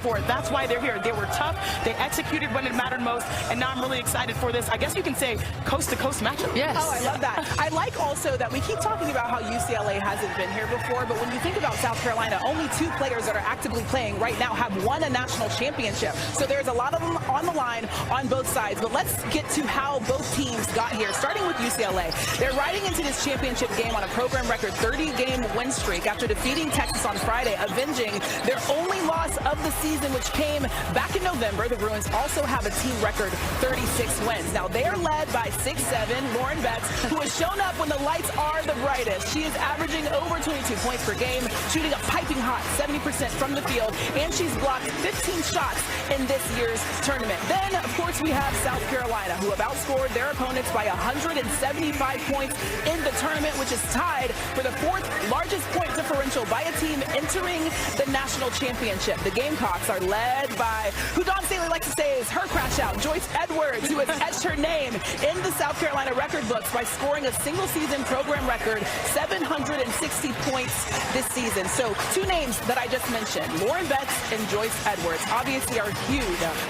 for it. That's why they're here. They were tough. They executed when it mattered most, and now I'm really excited for this. I guess you can say coast-to-coast matchup. Yes. Oh, I love that. I like also that we keep talking about how UCLA hasn't been here before, but when you think about South Carolina, only 2 players that are actively playing right now have won a national championship. So there's a lot of them on the line on both sides. But let's get to how both teams got here, starting with UCLA. They're riding into this championship game on a program record 30-game win streak after defeating Texas on Friday, avenging their only loss of the season, which came back in November. The Bruins also have a team record 36 wins. Now, they are led by 6'7" Lauren Betts, who has shown up when the lights are the brightest. She is averaging over 22 points per game, shooting a piping hot 70% from the field, and she's blocked 15 shots in this year's tournament. Then, of course, we have South Carolina, who have outscored their opponents by 175 points in the tournament, which is tied for the 4th largest point differential by a team entering the national championship. The Gamecocks are led by who Dawn Staley likes to say is her crash out, Joyce Edwards, who has etched her name in the South Carolina record books by scoring a single season program record 760 points this season. So 2 names that I just mentioned, Lauren Betts and Joyce Edwards, obviously are huge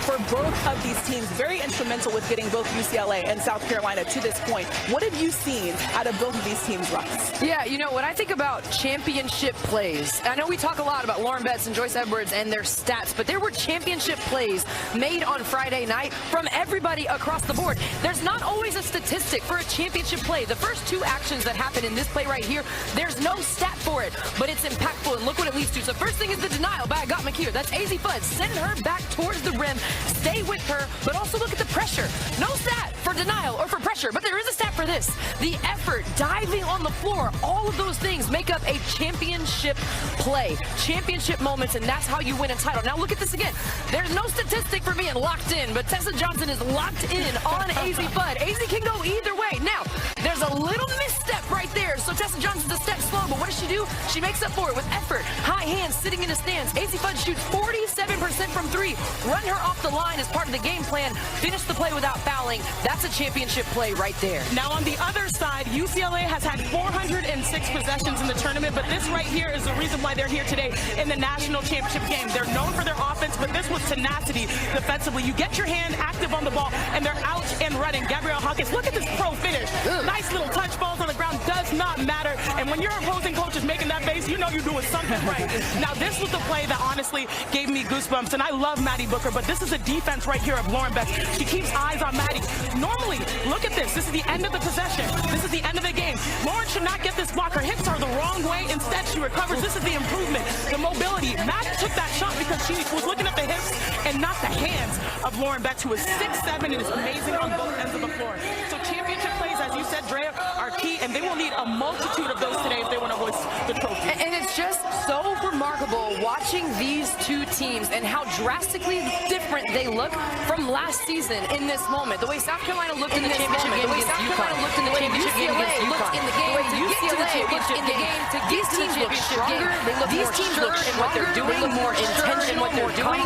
for both of these teams, very instrumental with getting both UCLA and South Carolina to this point. What have you seen out of both of these teams, Ross? Yeah, you know, when I think about championship plays, I know we talk a lot about Lauren Betts and Joyce Edwards and their stats, but there were championship plays made on Friday night from everybody across the board. There's not always a statistic for a championship play. The first 2 actions that happen in this play right here, there's no stat for it, but it's impactful, and look what it leads to. So first thing is the denial by Got McKeer. That's AZ Fudd. Send her back towards the rim, stay with her, but also look at the pressure. No stat for denial or for pressure, but there is a stat for this. The effort, diving on the floor, all of those things make up a championship play, championship moments, and that's how you win a title. Now look at this again. There's no statistic for being locked in, but Tessa Johnson is locked in on AZ Fudd. AZ can go either way. Now, there's a little misstep right there, so Tessa Johnson's a step slow, but what does she do? She makes up for it with effort, high hands, sitting in the stands. AZ Fudd shoots 47% from 3. Run her off the line as part of the game plan. Finish the play without fouling. That's a championship play right there. Now, on the other side, UCLA has had 406 possessions in the tournament, but this right here is the reason why they're here today in the national championship game. They're known for their offense, but this was tenacity defensively. You get your hand active on the ball, and they're out and running. Gabrielle Hawkins, look at this pro finish. Nice little touch balls on the ground, does not matter. And when your opposing coach is making that base, you know you're doing something right. Now, this was the play that honestly gave me goosebumps, and I love Maddie Booker, but this is a defense right here of Lauren Betts. She keeps eyes on Maddie. Normally, look at this. This is the end of the possession. This is the end of the game. Lauren should not get this block. Her hips are the wrong way. Instead, she recovers. This is the improvement, the mobility. Maddie took that shot because she was looking at the hips and not the hands of Lauren Betts, who is 6'7" and is amazing on both ends of the floor. So championship plays, as you said, Drea, are key, and they will need a multitude of those today if they want to hoist the trophy. And it's just so remarkable watching these 2 teams and how drastically different they look from last season in this moment. The way South Carolina looked in the championship game against UConn, looked in the championship game against UConn, in the game to get to the championship game, to these teams look stronger, they look more sure in what they're doing, they look more intentional, more confident.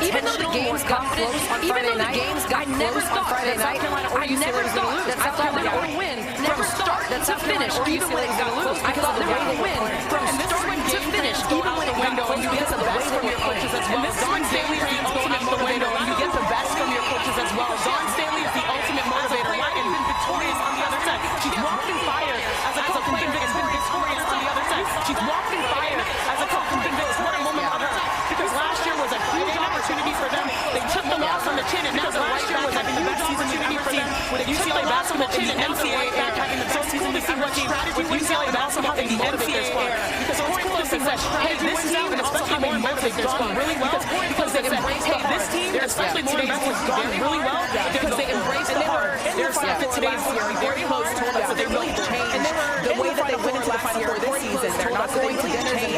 Even though the games got close on Friday night, I never thought that South Carolina or UCLA was going to lose. I thought they would win from start to finish, even when it got close. I thought they would win from start to finish, even when it got close. You get the best from your coaches as well. Dawn Staley is the ultimate motivator, and you get the best from your coaches as well. Dawn Staley is the ultimate motivator, right? And been victorious on the other side. She's walked in fire as a coach and been victorious on the other side. She's walked in fire as a coach and been victorious. What a moment on the top. Because last year was a huge opportunity for them. They took the loss on the chin, and now last year was a huge season we've ever seen with UCLA basketball in the NCAA air. Having the best season we've ever seen with UCLA basketball in the NCAA air. Because it's cool to say, hey, this team, and especially Lauren Betts, has gone really well because they embraced, hey, this team, especially Lauren Betts, has gone really well because they embraced the hard. They're set today's series very close to us, but they really changed the way that they went into the Final Four this season. They're not going to change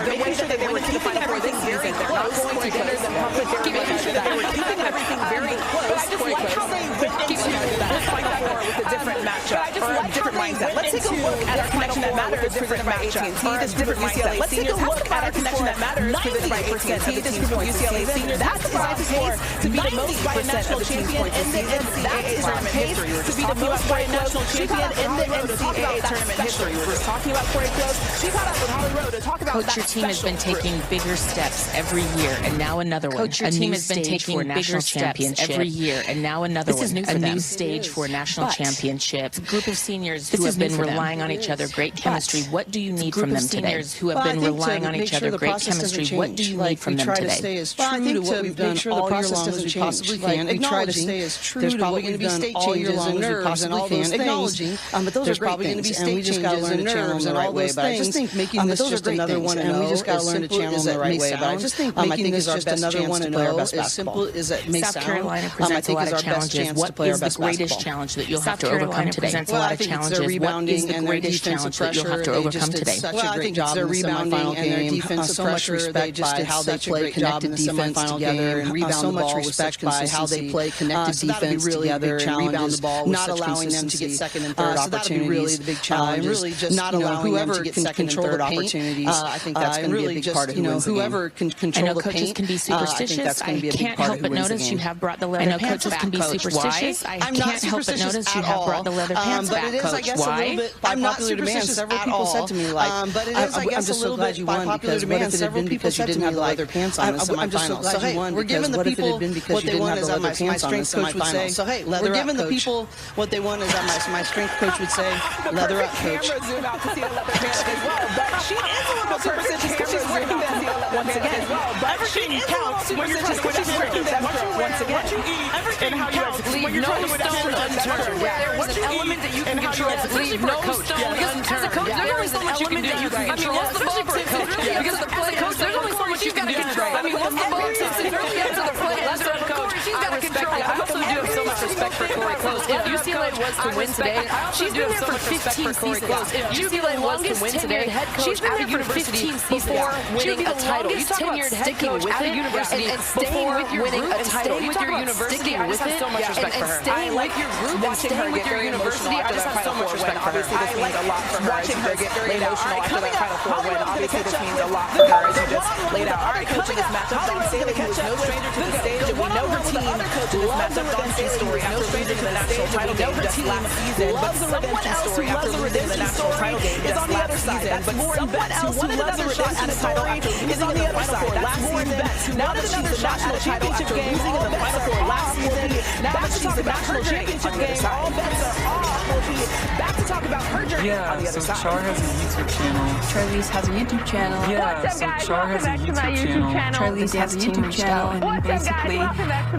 the way that they went into the Final Four this season. They're not going to dinners and public. They were keeping everything very close. But I just like how they went into this Final Four with a different matchup or a different mindset. Let's take a look at our connection that matters presented by AT&T. This group of UCLA Let's take a look at our connection that matters presented by AT&T. This group of UCLA seniors. That's the prize score to be the most by a national champion in the NCAA tournament history. To be the most by a national champion in the NCAA tournament history. We're just talking about Corey Close. She caught up with Holly Rowe to talk about Coach, your team has been taking bigger steps every year, and now another one. Coach, your team has been taking bigger steps every year, and now another one. This is new for them. A new stage for a national championship. A group of seniors who have been relying on each other, great chemistry. What do you need from them today? Seniors who have been relying on each other, great chemistry. What do you need from them today? We try to stay as true to what we've done all year long as we possibly can. We try to stay as true to what we've done all year long as we possibly can. Acknowledging, but those are probably going to be state changes and nerves and all those things. I just think making this just another 1-0, and we just got to learn to channel them the right way. But I just think making this just another 1-0 as simple as it may sound. South Carolina presents a lot of challenges. What is the greatest challenge that you'll have to overcome today? Well, I think it's their rebounding and their defensive pressure. They just did such a great job in the semifinal game. So much respect by how they play connected defense together and rebound the ball with such by how they play connected defense together and rebound the ball with such consistency. Not allowing them to get second and third opportunities. Really the big challenge. Really just not allowing them to get second and third opportunities. I think that's going to be a big part of who wins the game. Whoever can control the paint, can be superstitious. I can't help but notice you have brought the leather pants back. I know coaches can be superstitious. I can't help but notice you have brought the leather pants back, Coach. Why? I'm not superstitious at all. Several people said to me, like, but it is, I guess, a little bit by popular demand. Several people said to me, like, I'm just so glad you won. We're giving the people what they want, as my strength coach would say. So hey, we're giving the people what they want, as my strength coach would say. Leather up, coach. Zoom out to see the leather pants as well, but she is a little superstitious because she's working them once again. But everything counts when you're trying to win. She's working them once again. Everything counts. Leave no stone unturned. There was an element that you can control. Leave no stone unturned. As a coach, there's only so much you can do. I mean, once the ball tips in, because the play coach, there's only so much you can control. I mean, once the ball tips in, get to the play. As a coach, she's got to control. I also do have so much respect for Corey Close. If UCLA was to win today, she's been there for 15 seasons. If UCLA was to win today, she's been there for 15 seasons before winning a title. You talk about sticking with it and staying with your group and staying with your university. I just have so much respect for her. Staying with your group and staying with your university. I just have so much respect for her. I like a lot for her. Watching her get very emotional after that Final Four win. Obviously, this means a lot for her, as you just laid out. All right, coaching this matchup, Dawn Staley, who is no stranger to the stage, and we know her team loves the redemption story after losing the national title game just last season. But someone else who loves the redemption story is on the other side. But someone else who loves the redemption story is on the other side. That's Lauren Betts, who wanted another national championship game in the Final Four last season. Now that she's the national championship game, all bets are off. We'll be back to talk about her journey on the other side. Char has a YouTube channel. Charlize has a YouTube channel. Yeah, so Char has a YouTube channel. Charlize has a YouTube channel, and basically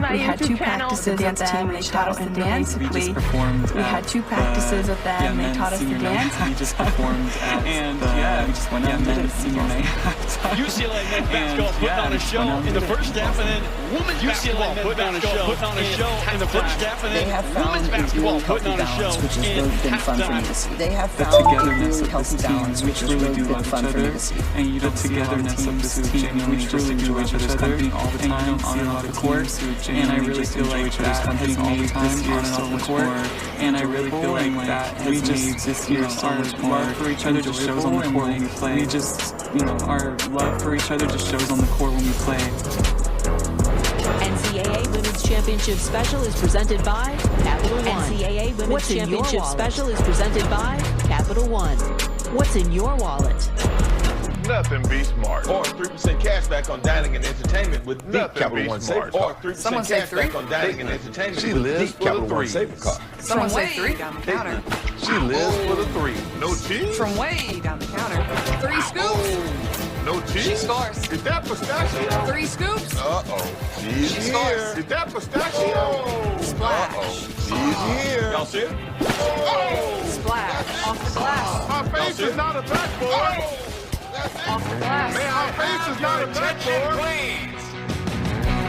we had two practices with them. They taught us to dance. Basically, we had two practices with them. They taught us to dance. We just performed at we just went out and did senior night. UCLA men's basketball putting on a show in the first half, and then women's basketball putting on a show in the first half, and then women's basketball putting on a show in halftime. They have the found togetherness a of healthy this balance, team, which we has truly really do been love fun each for me other, to see. and you don't see a lot of teams who genuinely just enjoy each other's company all the time on and off the court, and I really feel like that has made this year so much more, and I really feel like that we just this year so much more. Love for each other just shows on the court when we play. We just, our love for each other just shows on the court when we play. NCAA Women's Championship Special is presented by Capital One. NCAA Women's Championship Special is presented by Capital One. What's in your wallet? Nothing beats smart. Or 3% cash back on dining and entertainment with Deep Capital One Savings Card. Or 3% cash back on dining and entertainment with Deep Capital One Savings Card. Someone say 3 down the counter. She lives for the 3. No cheese? From way down the counter. 3 scoops. Oh, no cheese? She scores. Is that pistachio? 3 scoops. Uh-oh. She's She here. scores. Is that pistachio? Splash. Uh-oh. She's here. Y'all see it? Oh! Splash. Off the glass. Her face is not a backboard. Off the glass. Man, her face is not a backboard.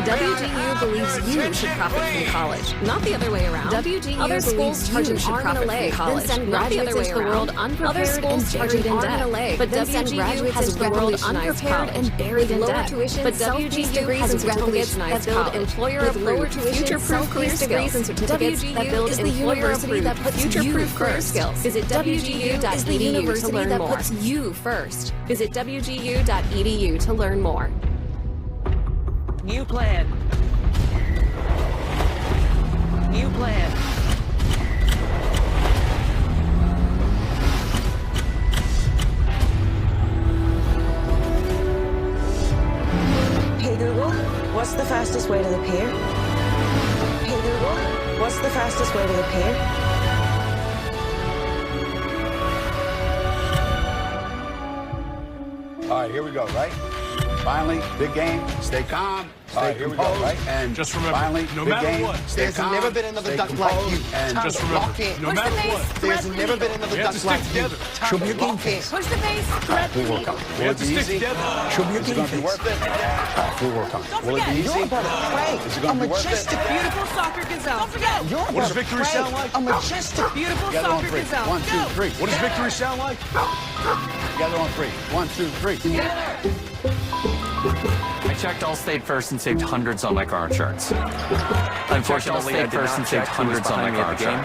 WGU believes you should profit from college, not the other way around. WGU other schools charging arm and a leg, then send graduates into the world unprepared other schools charging arm and a leg, but WGU has the world unprepared and buried in debt. But WGU degrees and certificates that build employer-approved, future-proof career degrees and certificates that build employer-approved, future-proof career skills. Visit WGU.edu to learn more. Puts you first. Visit WGU.edu to learn more. New plan. New plan. Hey Google, what's the fastest way to the pier? Hey Google, what's the fastest way to the pier? All right, here we go, right? Finally, big game, stay calm, stay composed, right? And just remember, finally, no big matter game, what, stay calm, never been another duck like you. And just remember, no matter what, there's never been another duck like you. Show me your game face. Push the base, thread the knee. We have to stick together. Show me your game face. Worth it? We'll work on it. Don't Will it forget, be easy? you're about to pray. Is it going to be worth it? Beautiful soccer gazelle. Don't forget, you're What does victory sound like? a majestic, beautiful Together on soccer three. gazelle. 1, 2, 3. What does victory sound like? Together on 3. 1, 2, 3. I checked Allstate first and saved hundreds on my car insurance. Unfortunately, I did not check who was behind me at the game.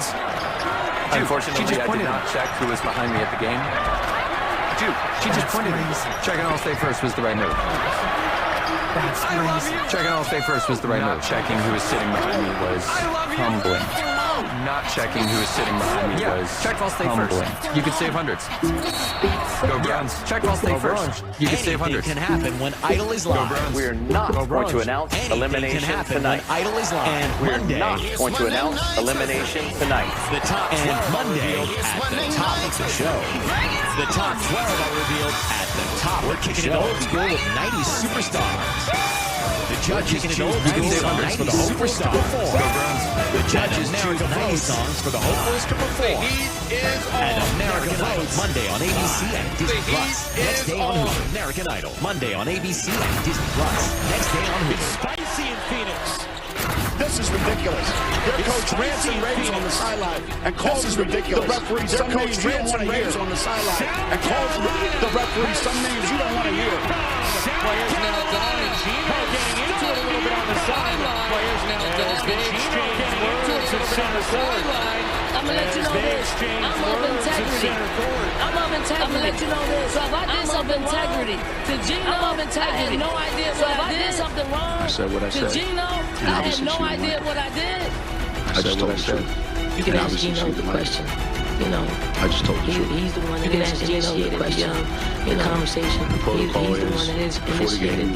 Unfortunately, I did not check who was behind me at the game. Dude, she just pointed at me. Checking Allstate first was the right move. Checking Allstate first was the right move. Checking who was sitting behind me was humbling. Not checking who was sitting behind me was check Allstate first. You could save hundreds. Go Browns. Check Allstate first. You could save hundreds. Anything can happen when Idle is live. We're not going to announce elimination tonight. Idle is live. And we're not going to announce elimination tonight. The top 12 Monday at the top of the show. The top 12 are revealed at the top. We're kicking it old school with 90s superstars. The judges choose 90 superstars. The judges choose 90 songs for the hopefuls to perform. And American Idol Monday on ABC and Disney Plus. Next day on Hulu. American Idol Monday on ABC and Disney Plus. Next day on Hulu. Spicy in Phoenix. This is ridiculous. Their coach rants and raves on the sideline and calls the referee some names you don't want to hear on the sideline and calls the referee some names you don't want to hear. Players now done and Gino getting into it a little bit on the sideline. Players now done. Gino getting into it a little bit on the sideline. I'm gonna let you know this. I'm of integrity. I'm of integrity. I'm gonna let you know this. So if I did something integrity to Gino, I'm of integrity. I had no idea what I did. Something wrong. I said what I said. To Gino, I had no idea what I did. I just told the truth. You can ask Gino the question. You know, I just told the truth. He's the one that initiated the conversation. The protocol he's the one that initiated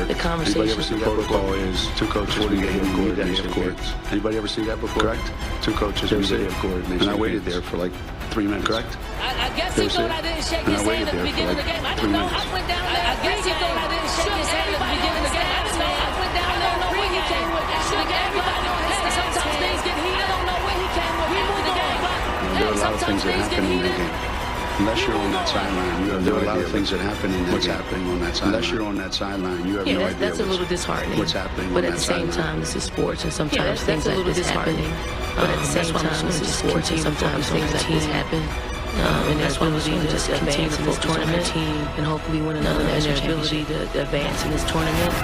the conversation. Anybody ever see the protocol is 2 coaches before the game meet at half court. Anybody ever see that before? Correct. 2 coaches meet at half court. And I waited there for like 3 minutes. Correct. I guess he thought I didn't shake his hand at the beginning of the game. I didn't know. I went down there. I guess he thought I didn't shake his hand at the beginning of the game. I didn't know. I went down there. I don't know where he came with. Everybody on his side. Sometimes things get heated. I don't know where he came with after the game. There are a lot of things that happen in the game. Unless you're on that sideline, you have no idea. There are a lot of things that happen in what's happening on that sideline. Unless you're on that sideline, you have no idea. That's a little disheartening. What's happening but on at that the same sideline. time, this is sports, and sometimes things like this happen. But at the same time, this is sports, and sometimes things like this happen. And their ability to just advance in this tournament and hopefully win another national championship. Their ability to advance in this tournament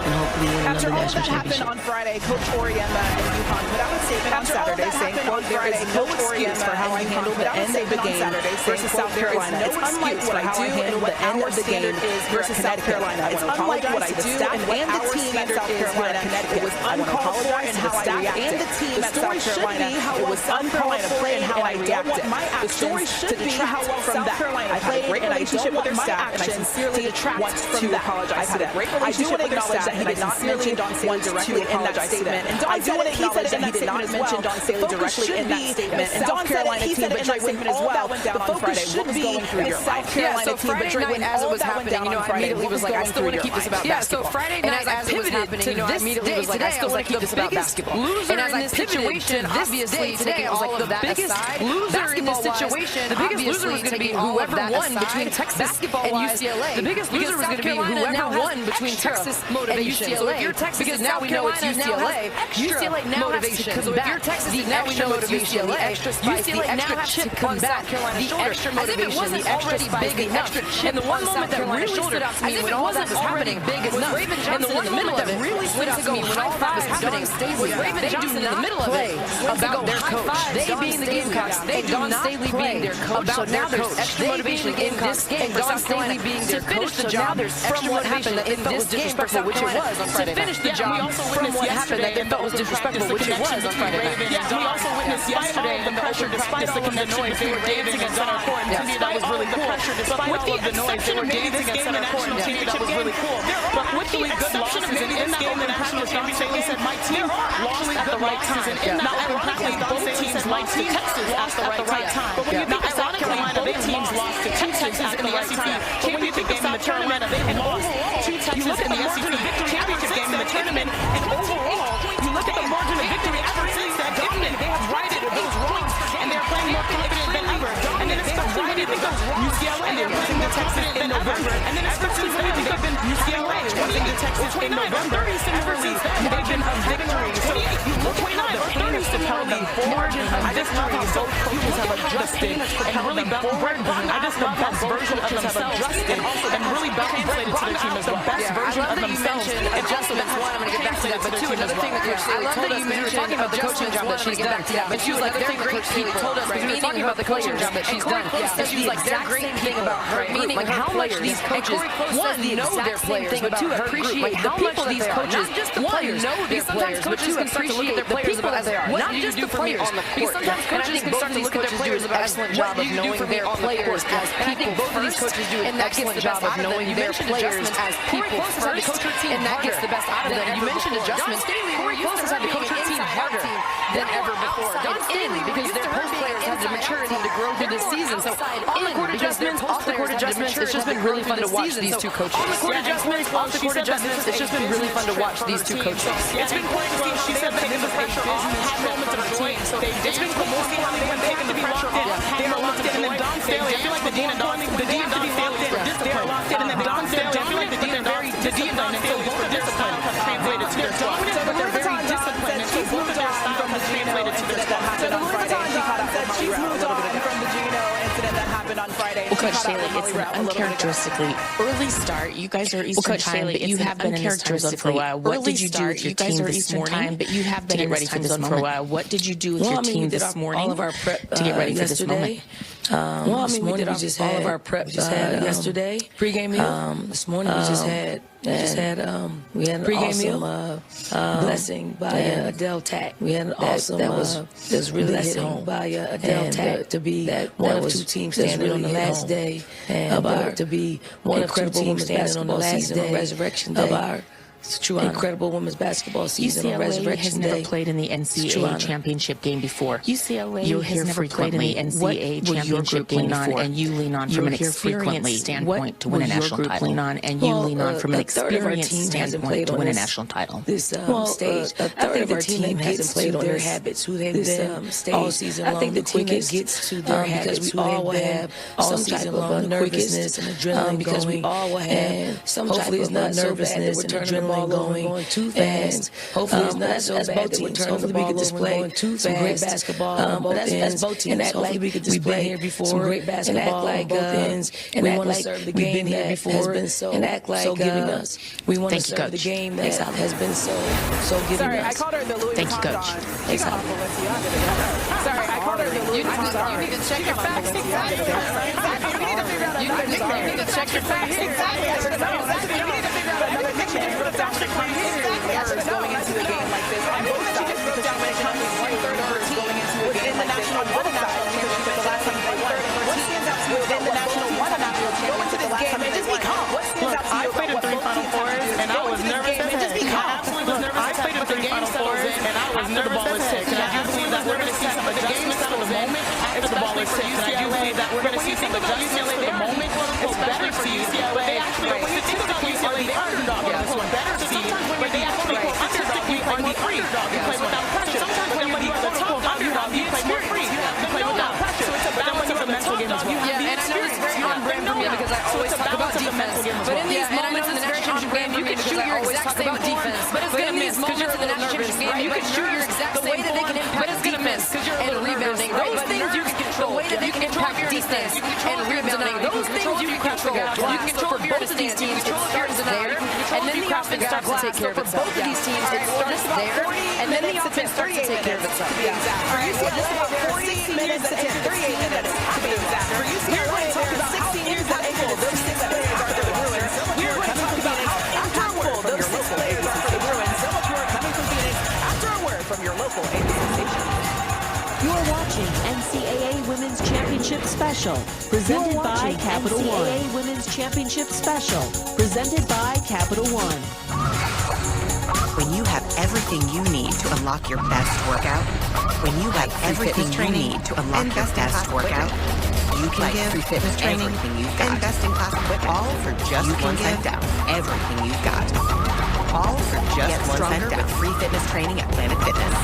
and hopefully win another national championship. After all that happened on Friday, Coach Oriema and UConn put out a statement on Saturday saying, quote, there is no excuse for how I handled the end of the game versus South Carolina. It's unlike what I do and what the end of the game is versus South Carolina. It's unlike what I do and the team at South Carolina. It was uncalled for in how I reacted. And the team at South Carolina, it was uncalled for in how I reacted. The story should be how well from that. I played a relationship with their staff, and I sincerely detract from that. I've had a great relationship with their staff, and I sincerely want directly in that statement. And Don said it, he said it in that statement as well. Don Staley directly in that statement. And Don said it, he said it in that statement as well. The focus should be the South Carolina team, but Drake, when as it was all that went happening, down on Friday, immediately was like, I still want to keep this about basketball. So Friday night, as it was happening, I immediately was like, I still want to keep this about basketball. And as I situation, obviously, taking all of that aside, basketball-wise, the biggest loser was going to be whoever won between Texas and UCLA. The biggest loser was going to be whoever won between Texas and UCLA. So if you're Texas, because now we know it's UCLA. UCLA now motivation. Because if you're Texas, now we know it's UCLA. UCLA now has to combat the extra motivation, the extra big enough. And the one moment that really stood out to me when all that was happening, big enough. And the one moment that really stood out to me when all that was happening was Raven Johnson in the middle of it about their coach. They being the Gamecocks, they do not play their coach. So now there's extra motivation in this game for South Carolina being their coach. So now there's extra motivation that they felt was disrespectful, which it was on Friday night. To finish the job from what happened that they felt was disrespectful, which it was on Friday night. Yeah, we also witnessed yesterday the pressure, despite all of the noise, they were dancing at center court. And to me, that was really cool. Despite all of the noise, they were dancing at center court. And to me, that was really cool. But with the exception of maybe in game in national championship, they said my team lost at the right time. Now, ironically, both teams lost to Texas at the right time. But when you think of South Carolina, their teams lost to two Texas in the SEC championship game in the tournament. They lost to Texas in the SEC championship game in the tournament. And overall, you look at the margin of victory ever since that dominant. They have righted those points, and they're playing more confident than ever. And then especially when you think of UCLA, and they're losing to Texas in November. And then especially when you think of UCLA losing to Texas in November. Similarly, they've been a victory. So you look at the pain is to tell them margin of victory. So coaches have adjusted and really I just the best version of themselves and really translated to their team as well. The best version of themselves. Adjustments, one, I'm going to get back to that. But two, another thing that Coach Staley told us, we were talking about the coaching job that she's done. But she was like, they're great people. Told us, we were talking about the coaching job that she's done. And she was like, they're great thing about her, meaning like how much these coaches, one, know their players, but two, appreciate the people these coaches, one, know their players, but two, appreciate their players about as they are. Not just the players on the court. Because sometimes coaches can start to look at their players do an excellent job of knowing their players as people. Both of these coaches do an excellent job of knowing their players as people first, and that gets the best out of them. You mentioned adjustments. Corey Close has had to coach her team harder than ever before. It's in because their post players had the maturity to grow through this season. So on the court adjustments, off the court adjustments, it's just been really fun to watch these two coaches. On the court adjustments, off the court adjustments, it's just been really fun to watch these two coaches. It's been quite to see. She said that in the pressure off, had moments of joy. So it's been cool to see how they went taking the pressure off. They were locked in, and then Don Staley, I feel like the Dean and Don Staley they are locked in, and then Don Staley, I feel like the Dean and Don Staley for discipline have translated to their squad. But they're very disciplined, and so both of their styles have translated to their squad. So the Louis Vuitton said she's moved on from the Gino incident that happened on Friday. Well, Coach Staley, it's an uncharacteristically early start. You guys are Eastern time, but you have been in this time zone for a while. What did you do with your team this morning? But you have been ready for this for a while. What did you do with your team this morning all of our prep to get ready for this moment? This morning we just had all of our prep. Just had yesterday pregame meal. This morning we just had we had an awesome blessing by Adele Tack. We had an awesome that was really hit home by Adele Tack to be one of two teams standing on the last day and to be one of two teams standing on the last day Resurrection Day of our incredible women's basketball season on Resurrection Day. UCLA has never played in the NCAA championship game before. UCLA has never played in the NCAA championship game before, and you lean on from an experience standpoint to win a national title. And you lean on from an experience standpoint to win a national title. This stage, a third of our team hasn't played on their habits, who they've been all season long. I think the team gets to their habits, we all have all season long nervousness and adrenaline because we all have some type of nervousness and adrenaline going too fast. Hopefully it's not so bad that we're turning the ball over going too fast. Some great basketball on both ends. And act like we could display some great basketball on both ends. And act like we've been here before. And act like giving us. We want to serve the game that has been so giving us. Sorry, I called her the Louis Vuitton. Thank you, Coach. Sorry, I called her the Louis Vuitton. You need to check your facts. Exactly. You need to check your facts. Exactly. You need to figure out another nickname for the errors going into a game like this on both sides because when it comes to one-third of her team within the national one-national championship the last time they won. What stands out to you within the national one-national championship the last time they won? What stands out to you? I played in 3 Final Fours and I was nervous. I absolutely was nervous. I played in 3 Final Fours and I was nervous. The ball is ticked. And I do believe that we're going to see some adjustments to the moment after the ball is ticked. And I do believe that we're going to see some adjustments to the moment. It's better for UCLA. But they actually, when you think about UCLA, they are underdog. It's better to see. But they actually go statistically on the underdog. You play without pressure. Sometimes when you go top underdog, you play more free. You play without pressure. So it's a balance of the mental game as well. Yeah, and I know it's very on brand for me because I always talk about defense. But in these moments in the national championship game, you can shoot your exact same defense But in these moments in the national championship game, you can shoot your exact same way that they can impact defense and rebounding. Those things you can control. The way that they can impact defense and rebounding. Those things you can control. You can control both of these teams. It starts there, and then the offense starts to take care of itself. Both of these teams, it starts there, and then the offense starts to take care of itself. For UCLA, 40 minutes to 38 minutes. To be exact. For UCLA, we're going to talk about 16 years that those 6 players are for the Bruins. We're going to talk about how impactful those 6 players are for the Bruins. So much more coming from Phoenix after a word from your local ABC station. You're watching NCAA Women's Championship Special, presented by Capital One. NCAA Women's Championship Special, presented by Capital One. When you have everything you need to unlock your best workout, when you have everything you need to unlock your best workout, you can give free fitness training, everything you've got. Invest in class equipment, all for just $1 cent down. Everything you've got. All for just $1 cent down. With free fitness training at Planet Fitness.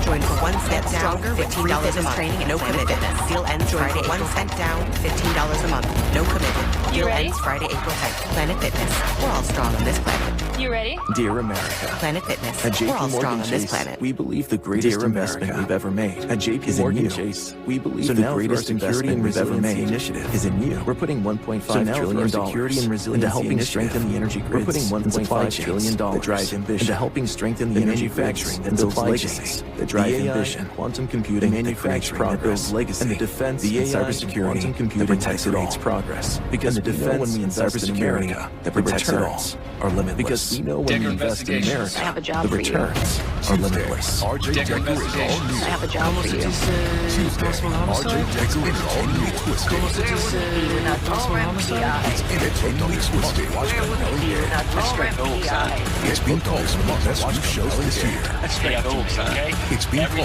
Join for $1 cent down, $15 a month. Training at no commitment. Deal ends Friday, $1 cent down, $15 a month. No commitment. Deal ends Friday, April 10th. Planet Fitness. We're all strong on this planet. You ready? Dear America. Planet Fitness. At We're all JP strong Morgan on this Chase, planet. we believe the greatest investment we've ever made. At JP Morgan Chase, we believe the greatest investment we've ever made initiative is in you. We're putting $1.5 trillion into helping strengthen the energy grids. We're putting $1.5 trillion that drive ambition into helping strengthen the manufacturing that builds legacies, that drive ambition, quantum computing, manufacturing that builds legacy, and the defense and cybersecurity quantum computing that protects it all. Progress. Because the defense when we invest in America, that protects it all, are limitless. Because we know when we invest in America, I have a job the returns are limitless. RJ Decker is all new. I have a job for you. Tuesday, RJ Decker is all new Twisted. It's entertainingly twisted. It's been called one of the best new shows this year. It's been called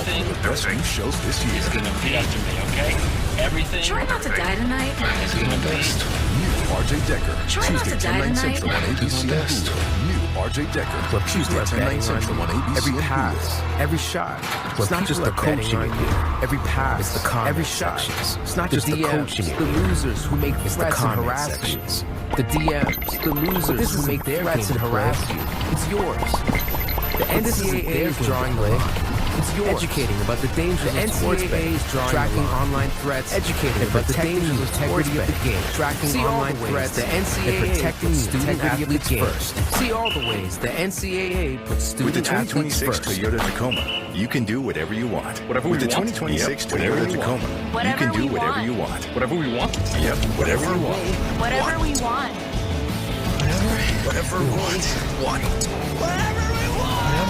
one of the best new shows this year. It's gonna be after me, okay? Everything. Try not to die tonight. It's the best. New RJ Decker. Tuesday 10, 9 Central on ABC and Hulu. New RJ Decker. Tuesday 10, 9 Central on ABC every and pass, Hulu. every shot. It's not just the coaching. Every pass, it's the every shot. It's not just the coaching. The losers who make threats and harass you. The DMs, the losers who make threats and harass you. It's yours. The NCAA is drawing the line. It's yours. Educating about the dangers of sports betting, tracking online threats, educating about the dangers of integrity of the game, tracking online threats, the NCAA protecting the integrity of the game first. See all the ways the NCAA puts student athletes first. With the 2026 Toyota Tacoma, you can do whatever you want. With the 2026 Toyota Tacoma, you can do whatever you want. Whatever we want. Yep, whatever you want. Whatever we want. Whatever we want. Whatever we want.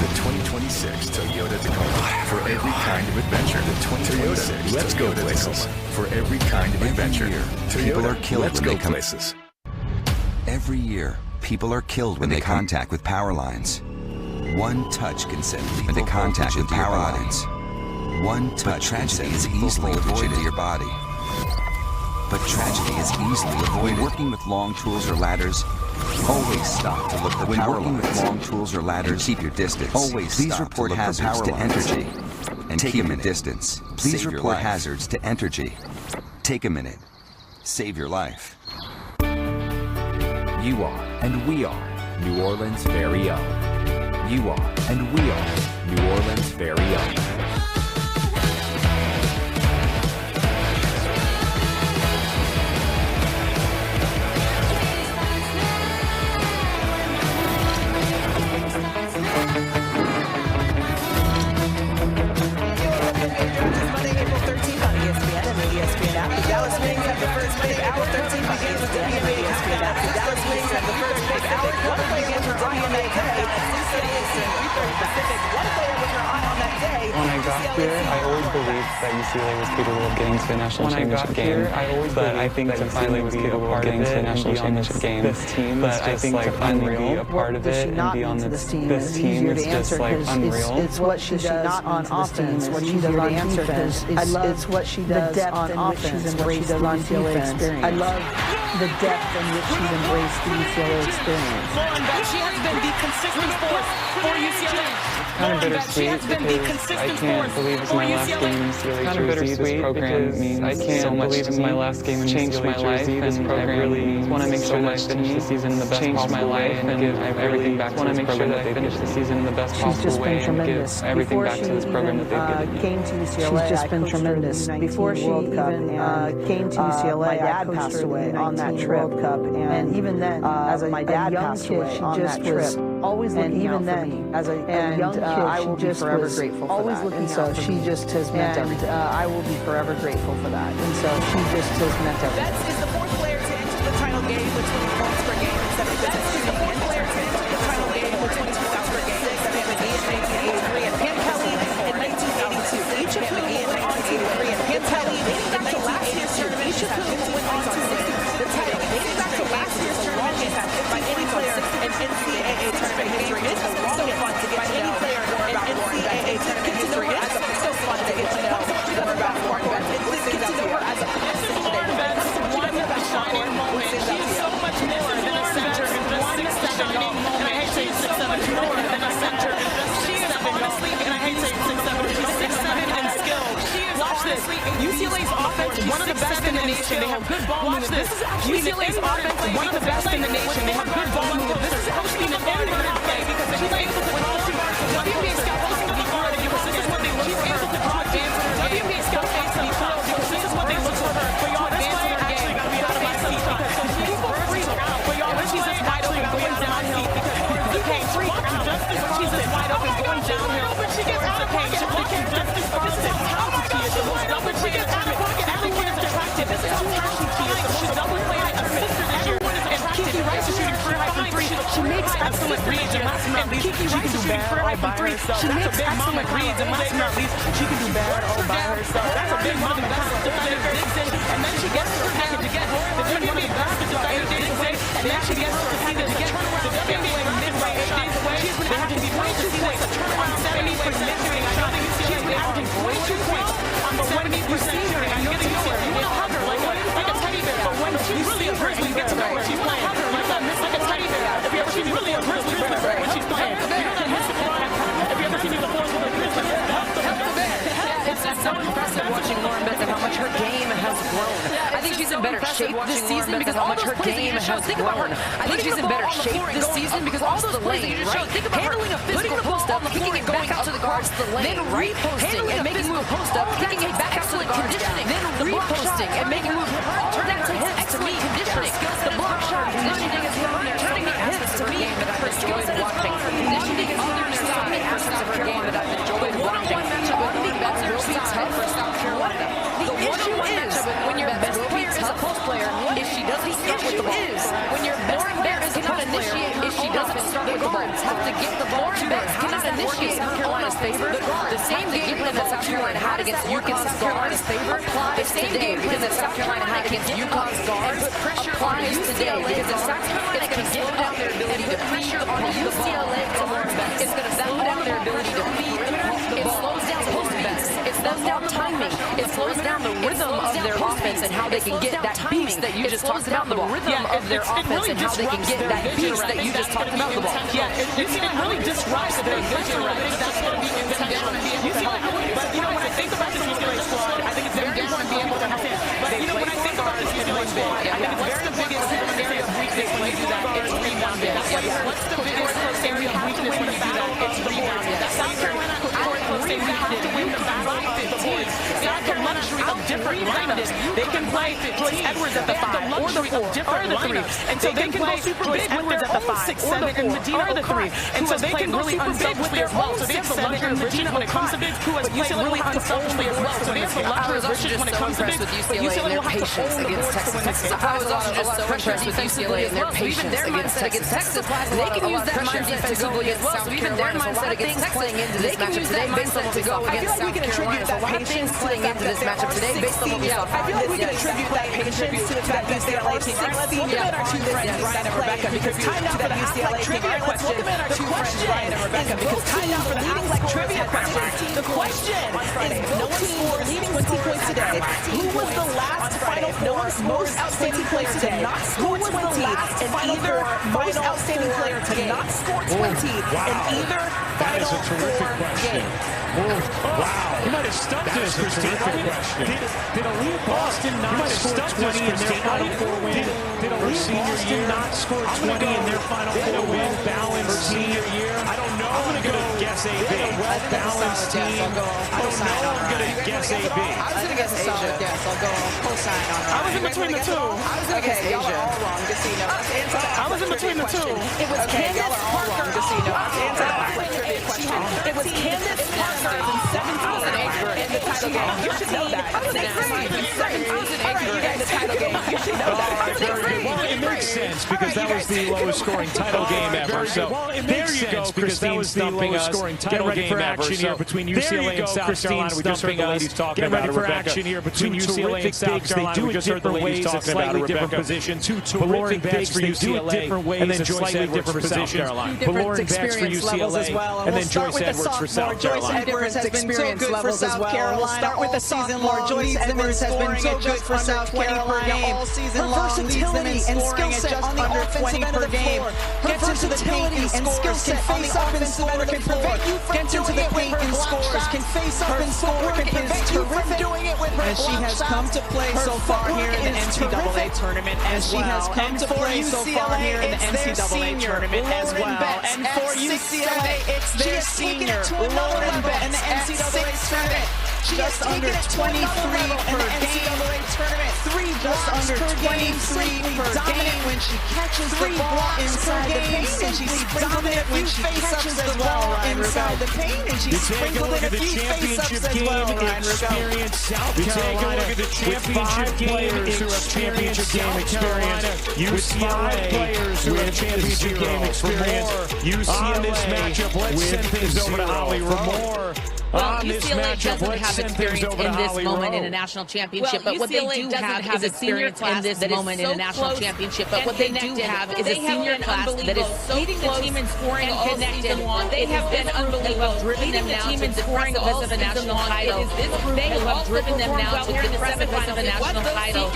The 2026 Toyota Tacoma. For every kind of adventure. The 2026 Let's Go Places. For every kind of adventure. People are killed Let's when Go they come. Places. Every year, people are killed when they contact with power lines. One touch can send when they contact with power lines. One touch tragedy is easily avoided to your body. But tragedy is easily avoided. When working with long tools or ladders, always stop to look for power lines. When working with long tools or ladders, keep your distance. Always please report hazards to Entergy and keep your distance. Please report hazards to Entergy. Take a minute. Save your life. You are, and we are, New Orleans' very own. You are, and we are, New Orleans' very own. When I got here, I always believed that UCLA was capable of getting to the national championship game. But I think to finally was capable of getting to the national championship game. This team is just like finally be a part of it and be on this team is just like unreal. It's what she does on offense, what she does on defense. It's what she does on offense, what she does on defense. I love the depth in which she's embraced the UCLA experience. Lauren Betts, she has been the consistent force for UCLA. Kind of bittersweet because I can't believe it's my last game in UCLA jersey. This program means so much to me. My last game changed my life, and I really want to make sure that I finish the season in the best possible way and give everything back to this program that they finish the season in the best possible way and give everything back to this program that they've given me. Came to UCLA, she's just been tremendous. Before she even came to UCLA, my dad passed away on that trip. And even then, as my dad passed away on that trip, always looking out for me. As a young kid, I will be forever grateful for that. And so she just has meant everything. I will be forever grateful for that. And so she just has meant everything. Betts is the fourth player to enter the title game with 20 points per game and 7 Betts is the fourth player to enter the title game with 22 points per game and 7 in 1983 and Pam Kelly in 1982. Each of whom went on to win. And Pam Kelly, dating back to last year's tournament, each of whom went on to win the title. Dating back to last year's tournament, by any player in NCAA tournament history. It's so fun to get to know more about NCAA tournament history. It's so fun to get to know more about Lauren Betts. Get to know her as a person. Lauren Betts, one shining moment. She is so much more than a center in one shining moment. And I hate saying 6'7", more than a center. She is honestly, and I hate saying 6'7", she's 6'7" in skill. She is honestly, UCLA's offense, one of the best in the nation. They have good ball movement. UCLA's offense, one of the best in the nation. They have good ball movement. This is actually an inward play because she's able to draw WNBA scout facing to be hard because this is what they look for her. She's able to draw advance in her game. WNBA scout facing to be hard because this is what they look for her. But y'all, advance in her game. Gotta be out of my seat because people freak out. But y'all, she's just wide open going downhill because okay, freak out. She's just wide open going downhill. But she gets out of pocket. She's looking just as far as how she is. The most double she gets out of pocket. Everyone is attractive. This is how talented she is. She's double playing a sister this year. And Kiki Rice is shooting free high from three. She makes excellent reads. And last but not least, she can do bad all by herself. She makes excellent reads. And last but not least, she can do bad all by herself. That's a big mama. And then she gets her package to get the WNBA best defender Diggs in. And then she gets her package to get the WNBA mid-range shots. She's been averaging 22 points on 70% shooting. I know that UCLA is averaging 22 points on the 70% shooting. I'm getting nowhere. You want to hug her like a teddy bear. But when she's really a grizzly, you get to know where she's playing. Hug her like a teddy bear. If you ever see me really a grizzly bear when she's playing, you know that hits the ball. If you ever see me the force with a grizzly bear, It's so impressive watching Lauren Betts and how much her game has grown. I think she's in better shape this season because how much her game has grown. I think she's in better shape this season because all the lane, right? Handling a physical post-up, kicking it back out to the guards to the lane, then reposting and making move post-up, kicking it back out to the guards, then reposting and making move. All that takes to me conditioning. The block shot conditioning is turning the hips to me. Her skills and watching. Conditioning is so many aspects of her game that I've enjoyed watching. Lauren Betts will be tough for South Carolina. The issue is when your best player is a post player, if she doesn't start with the ball. When your Lauren Betts cannot initiate if she doesn't start with the ball. Have to get the ball. Lauren Betts cannot initiate South Carolina's favor. The same game plan that South Carolina had against UConn's guard applies today because that South Carolina had against UConn's guards applies today because if South Carolina can slow down their ability to pressure on UCLA to Lauren Betts, it's going to slow down their ability to feed the ball. It slows down post bets. It slows down timing. It slows down the rhythm of their offense and how they can get that beast that you just talked about. The rhythm of their offense and how they can get that beast that you just talked about. The ball. Yeah, it really disrupts their vision. I think that's what we can down. But you know, when I think about this UCLA squad, I think it's very important to be able to understand. But you know, when I think about this UCLA squad, I think it's very the biggest area of weakness when you do that. It's rebounding. What's the biggest area of weakness when you do that? It's rebounding. South Carolina, we have to win the battle of the boards. They have the luxury of different lineups. They can play Joyce Edwards at the 5 or the 4 or the 3. And so they can go super big Edwards at the 5, 6, 7, and Medina at the 3. And so they can really unselfishly as well. So they have the luxury of Medina when it comes to bigs, who has played really unselfishly as well. So they have the luxury of Richards when it comes to bigs. But UCLA will have to own the boards to win this game. I was also just so impressed with UCLA and their patience against Texas. They can use that mindset defensively as well. So even their mindset against Texas, they can use that mindset set to go against South Carolina. So a lot of things playing into this matchup today based on what we saw. I feel like we can attribute that patience to the fact that UCLA team. All right, let's look at our two friends, Ryan and Rebecca, because time now for the UCLA trivia question. The question, Ryan and Rebecca, because time now for the Athletic trivia question. The question is, no one scored 20 points today. Who was the last Final Four most outstanding player to not score 20 in either most outstanding player to not score 20 in either Final Four game? Wow. You might have stumped us, Christine. Did Aaliyah Boston not score 20 in their Final Four win? Did Aaliyah Boston not score 20 in their Final Four win? Balanced senior year? I don't know. I'm going to guess AB. Well-balanced team. I don't know. I'm going to guess AB. I was going to guess Asia. I'll go co-sign on that. I was in between the two. I was going to guess Asia. Y'all are all wrong, just so you know. I was in between the two. It was Candace Parker. Just so you know. It was Candace Parker in 17th in the title game. You should know that. I was in 17th. The title game. You should know that. Well, it makes sense because that was the lowest scoring title game ever. So there you go, Christine, stumping us. Get ready for action here between UCLA and South Carolina. We just heard the ladies talking about it. Get ready for action here between UCLA and South Carolina. We just heard the ladies talking about it. Different positions. Two terrific bigs for UCLA, and then Joyce Edwards for South Carolina. Lauren Betts for UCLA, and then Joyce Edwards for South Carolina. Joyce Edwards has been so good for South Carolina. We'll start with the season long. Joyce Edwards has been so good for South Carolina all season long. Her versatility and skill set on the offensive end of the floor. Her versatility and skill set on the offensive end of the floor. Gets into the paint and scores. Can face up and score. Can prevent you from doing it with her block shots. And she has come to play so far here in the NCAA tournament as well. She has come to play so far here in the NCAA tournament as well. And for UCLA, it's their senior, Lauren Betts, in the NCAA tournament. Just under 23 in the NCAA tournament. 3 just under 23 per game when she catches the ball inside the paint, and she's dominant when she catches the ball inside the paint, and she's sprinkled in a few face-ups as well. Experience South Carolina with 5 players who have championship game experience. UCLA players who have championship game experience. UCLA this matchup. Let's send things over to Holly Ramore. Well, UCLA doesn't have experience in this moment in a national championship, but what they do have is experience in this moment in a national championship. But what they do have is a senior class that is so leading the team in scoring and connected. They have been unbelievable, driven them now to the precipice of a national title. They have driven them now to the precipice of a national title.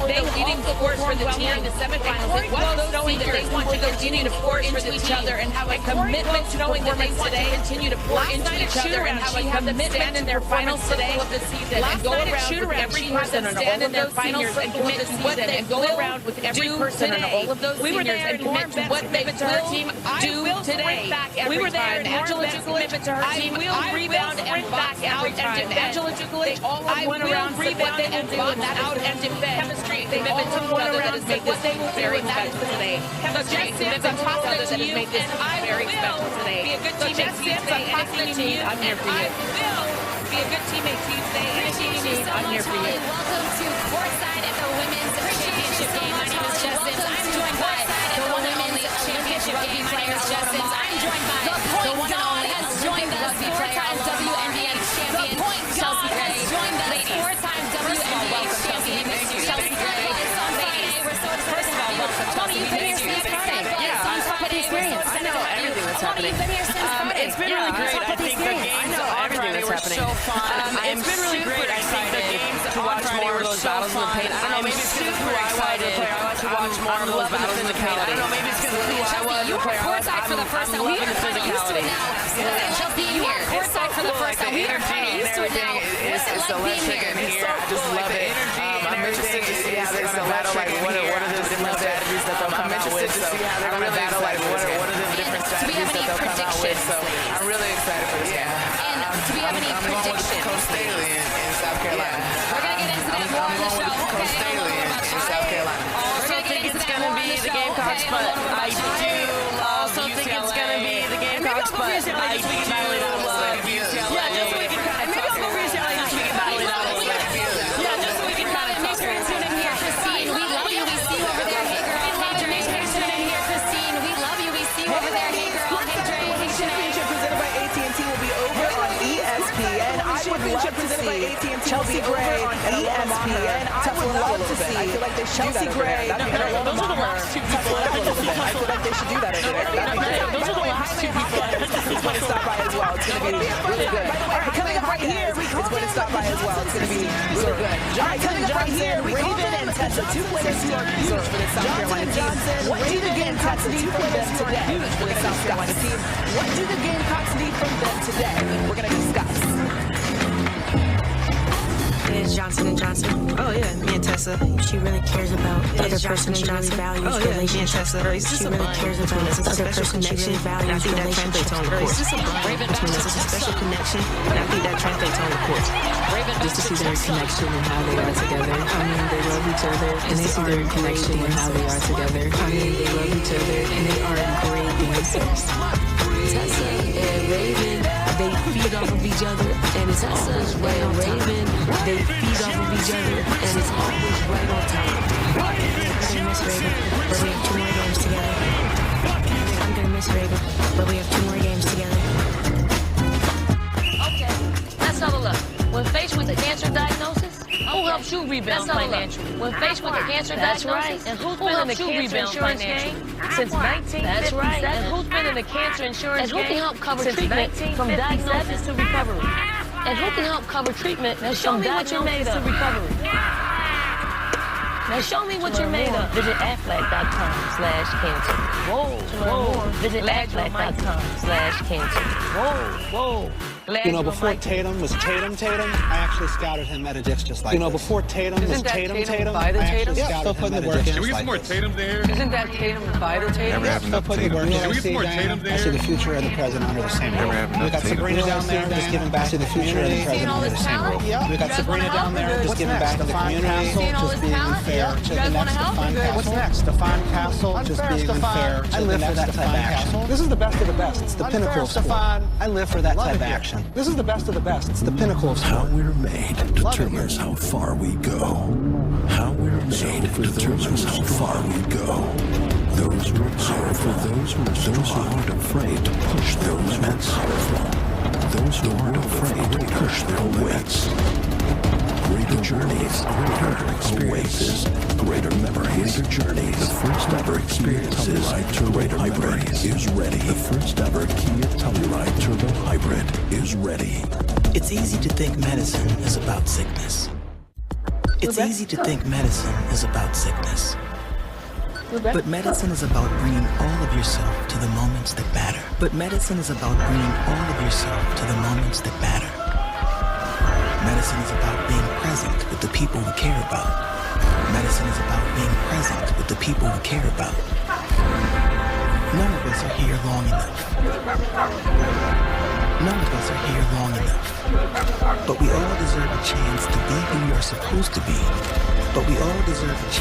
They leading scores for the team in the semifinals. It was showing that they want to continue to pour into each other and have a commitment to knowing that they want to continue to pour into each other and have a commitment in their finals today of the season and go around with every person and stand in their finals and commit to what they and go around with every person and all of those seniors and commit to what they to her team do today. We were there, and Angela commitment to her team. I will rebound and back every time. Angela Jukulich, I will rebound and box out and defend. Chemistry, commitment to one another that has made this very special today. Chemistry, commitment to one another that has made this very special today. Be a good teammate Tuesday. Anything you need, I'm here for you. Be a good teammate Tuesday. Anything you need, I'm here for you. Welcome to courtside at the women's championship game. My name is Justin. I'm joined by the women's championship game. My name is Justin. I'm joined by the Point Dog has joined us. 4-time WNBA champion Chelsea Gray has joined us. 4-time WNBA champion Chelsea Gray. We're so excited. First of all, welcome. Tony, you've been here since Friday. Yeah, I'm talking about the experience. I know everything that's happening. Tony, you've been here since Friday. It's been really great. I think the games on Friday were so fun. It's been really great. I think the games on Friday were so fun. I don't know, maybe it's because of who I was the player. I like to watch more of those battles in the paint. I don't know, maybe it's because of who I was the player. I'm loving the physicality. Chelsea, you are courtside for the first time. The energy and everything is electric in here. I just love it. I'm interested to see how they're going to battle. Like, what are the different strategies that they'll come out with? I'm interested to see how they're going to battle. Like, what are the different strategies that they'll come out with? So I'm really excited for this game. Do we have any predictions? Coach Staley in South Carolina. We're going to get into that more on the show. Coach Staley in South Carolina. I also think it's going to be the Gamecocks, but I do also think it's going to be the Gamecocks, but I do love UCLA. Yeah, just so we can kind of maybe I'll go for UCLA just so we can battle it out a little bit. Yeah, just so we can kind of talk about it. Tune in here, Christine. We love you. We see you over there. Hey, girl. Hey, Dre. Tune in here, Christine. We love you. We see you over there. Hey, girl. Hey, Dre. Championship presented by AT&T will be over on ESPN. Chelsea Gray on ESPN. I would love to see. I feel like they should Chelsea Gray. Those are the last two people. I feel like they should do that over there. Those are the last two people. It's going to stop by as well. It's going to be really good. All right, coming up right here, it's going to stop by as well. It's going to be really good. All right, coming up right here, Raven and Tessa, two players who are huge for the South Carolina team. What do the Gamecocks need from them today for the South Carolina team? What do the Gamecocks need from them today? We're going to discuss. Is Johnson & Johnson. Oh yeah, me and Tessa. She really cares about the other person. She really values relationships. She really cares about the other person. She really values relationships. It's just a bond between us. It's a special connection, and I think that translates on the court. Just to see their connection and how they are together. I mean, they love each other, and they see their connection and how they are together. I mean, they love each other, and they are great dancers. Tessa and Raven, they feed off of each other, and it's always right on Raven. They feed off of each other, and it's always right on time. I'm gonna miss Raven, but we have 2 more games together. I'm gonna miss Raven, but we have 2 more games together. Okay, let's have a look. When faced with a cancer diagnosis, who helps you rebound financially? When faced with a cancer diagnosis, and who's been in the cancer insurance game since 1957? That's right. And who's been in the cancer insurance game? And who can help cover treatment from diagnosis to recovery? And who can help cover treatment from diagnosis to recovery? Now show me what you're made of. Visit Aflac.com/cancer. Whoa. Visit Aflac.com/cancer. Whoa. You know, before Tatum was Tatum, I actually scouted him at a Dick's just like this. You know, before Tatum was Tatum, I actually scouted him at a Dick's just like this. Can we get some more Tatum there? Isn't that Tatum by the Tatum? Still putting the work in. Can we get some more Tatum there? I see the future of the president under the same roof. We got Sabrina down there just giving back to the future of the president under the same roof. We got Sabrina down there just giving back to the community, just being fair to the next Stefan Castle. What's next? Stefan Castle just being fair to the next Stefan Castle. This is the best of the best. It's the pinnacle of sport. I live for that type of action. This is the best of the best. It's the pinnacle of sport. How we're made determines how far we go. How we're made determines how far we go. Those who are powerful, those who aren't afraid to push their limits. Those who aren't afraid to push their limits. Greater journeys, greater experiences, greater memories, greater journeys. The first ever experiences Greater Hybrid is ready. The first ever Kia Telluride Turbo Hybrid is ready. It's easy to think medicine is about sickness. It's easy to think medicine is about sickness. But medicine is about bringing all of yourself to the moments that matter. Medicine is about being present with the people we care about. Medicine is about being present with the people we care about. None of us are here long enough. But we all deserve a chance to be who we are supposed to be. For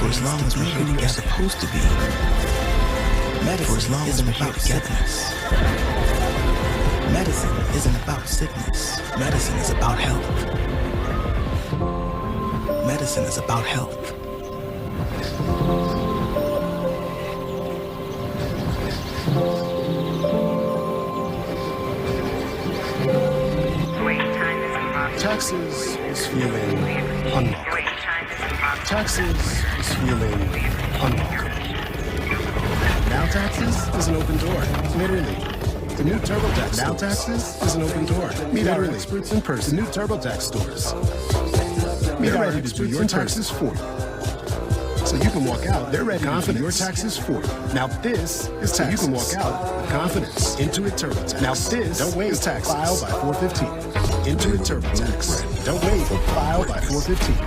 as long as we're here together. Medicine isn't about sickness. Medicine isn't about sickness. Medicine is about health. Medicine is about health. Texas is feeling unwelcome. Texas is feeling unwelcome. Now Texas is an open door. Literally. The new TurboTax Now Texas is an open door. Meet our experts in person. The new TurboTax stores. Meet our ready to do your taxes for you. So you can walk out. They're ready to do your taxes for you. Now this is taxes. So you can walk out with confidence. Intuit TurboTax. Now this is taxes. File by 4/15. Intuit TurboTax. Don't wait. File by 4/15.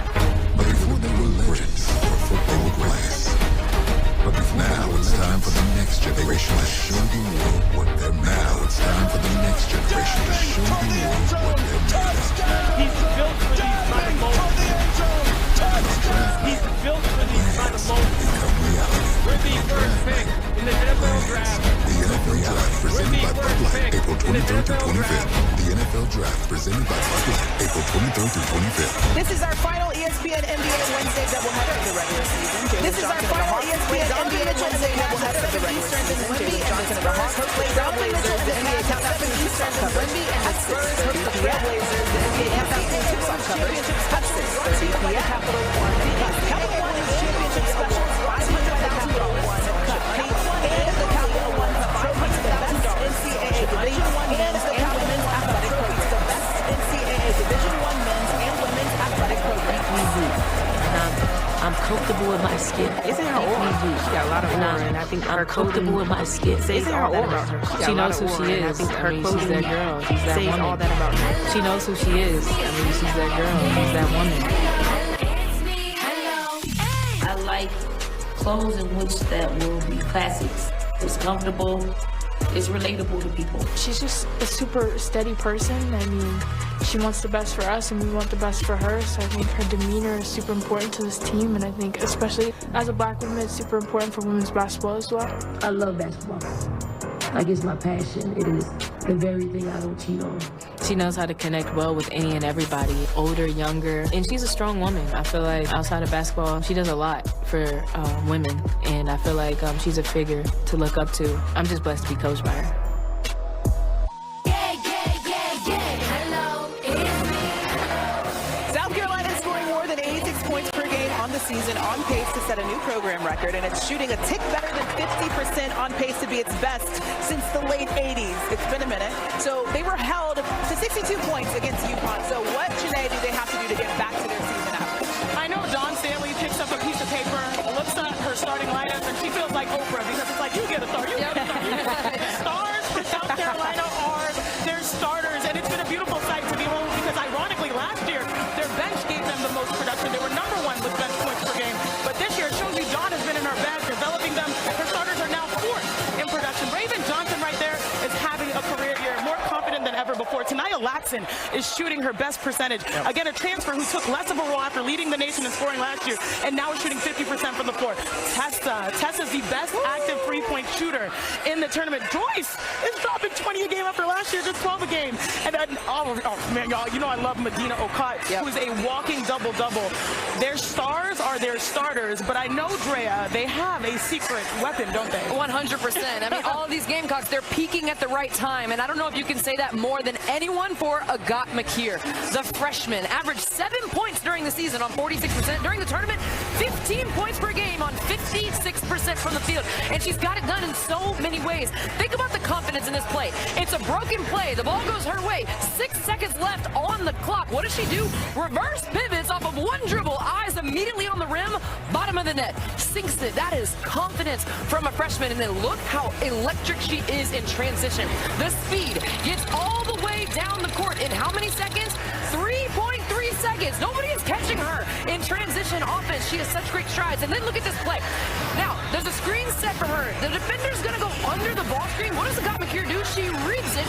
Before they were legends, before they were great. But now it's time for the next generation to show the world what they're made of. Now it's time for the next generation to show the world what they're made of. He's built for these kind of moments. He's built for these kind of moments. We're the first pick in the NFL draft. The NFL Draft presented by Bud Light, April 23rd through 25th. The NFL Draft presented by Bud Light, April 23rd through 25th. This is our final ESPN NBA Wednesday doubleheader of the regular season. This is our final ESPN NBA Wednesday doubleheader. of the regular season. Jason Johnson and the Hawks host the Trailblazers. The NBA Countdown to Tip-Off coverage. At Spurs host the Trailblazers. The NBA Countdown to Tip-Off coverage. At 6:30 p.m. Capital One. Capital One is championship specials. $500,000 cut pay. And the Capital One trophy to the best NCAA Division I men's and women's athletic trophies. The best NCAA Division I men's and women's athletic program. I'm comfortable with my skin. Isn't her aura? She got a lot of aura, and I think I'm comfortable with my skin. Says all that about her. She knows who she is. I mean, she's that girl. She's that woman. All that about her. She knows who she is. I mean, she's that girl. She's that woman. I like clothes in which that will be classics. It's comfortable. It's relatable to people. She's just a super steady person. I mean, she wants the best for us and we want the best for her. So I think her demeanor is super important to this team. And I think especially as a black woman, it's super important for women's basketball as well. I love basketball. Like, it's my passion. It is the very thing I don't cheat on. She knows how to connect well with any and everybody, older, younger, and she's a strong woman. I feel like outside of basketball, she does a lot for women, and I feel like she's a figure to look up to. I'm just blessed to be coached by her. South Carolina is scoring more than 86 points per game on the season, on pace to set a new program record, and it's shooting a tick better than 50%, on pace to be its best since the late 80s. It's been a minute. So they were held to 62 points against UConn. So what, Janae, do they have to do to get back to their season average? I know Dawn Stanley picks up a piece of paper, looks at her starting lineup, and she feels like Oprah because it's like, you get a star, you get a star, you get a star. Stars for South Carolina are their starters, and it's been a beautiful sight to behold because ironically last year, their bench gave them the most production. They were number one with bench points per game. But this year, it shows you Dawn has been in her bag, developing them. Her starters are now fourth in production. Raven Johnson right there is having a career year, more confident than ever before. Tanaya Latson is shooting her best percentage. Again, a transfer who took less of a role after leading the nation in scoring last year, and now is shooting 50% from the floor. Tessa's the best active three-point shooter in the tournament. Joyce is dropping 20 a game after last year, just 12 a game. And then, oh man, y'all, you know I love Medina Okot, who is a walking double-double. Their stars are their starters, but I know, Drea, they have a secret weapon, don't they? 100%. I mean, all of these Gamecocks, they're peaking at the right time, and I don't know if you can say that more than anyone for Agat McKeer. The freshman averaged 7 points during the season on 46%. During the tournament, 15 points per game on 56% from the field, and she's got it done in so many ways. Think about the confidence in this play. It's a broken play. The ball goes her way. 6 seconds left on the clock. What does she do? Reverse pivots off of one dribble. Eyes immediately on the rim. Bottom of the net. Sinks it. That is confidence from a freshman. And then look how electric she is in transition. The speed gets all the way down the court in how many seconds? 3.3 seconds. Nobody is catching her in transition offense. She has such great strides. And then look at this play. Now, there's a screen set for her. The defender's going to go under the ball screen. What does Agat McKeer do? She reads it,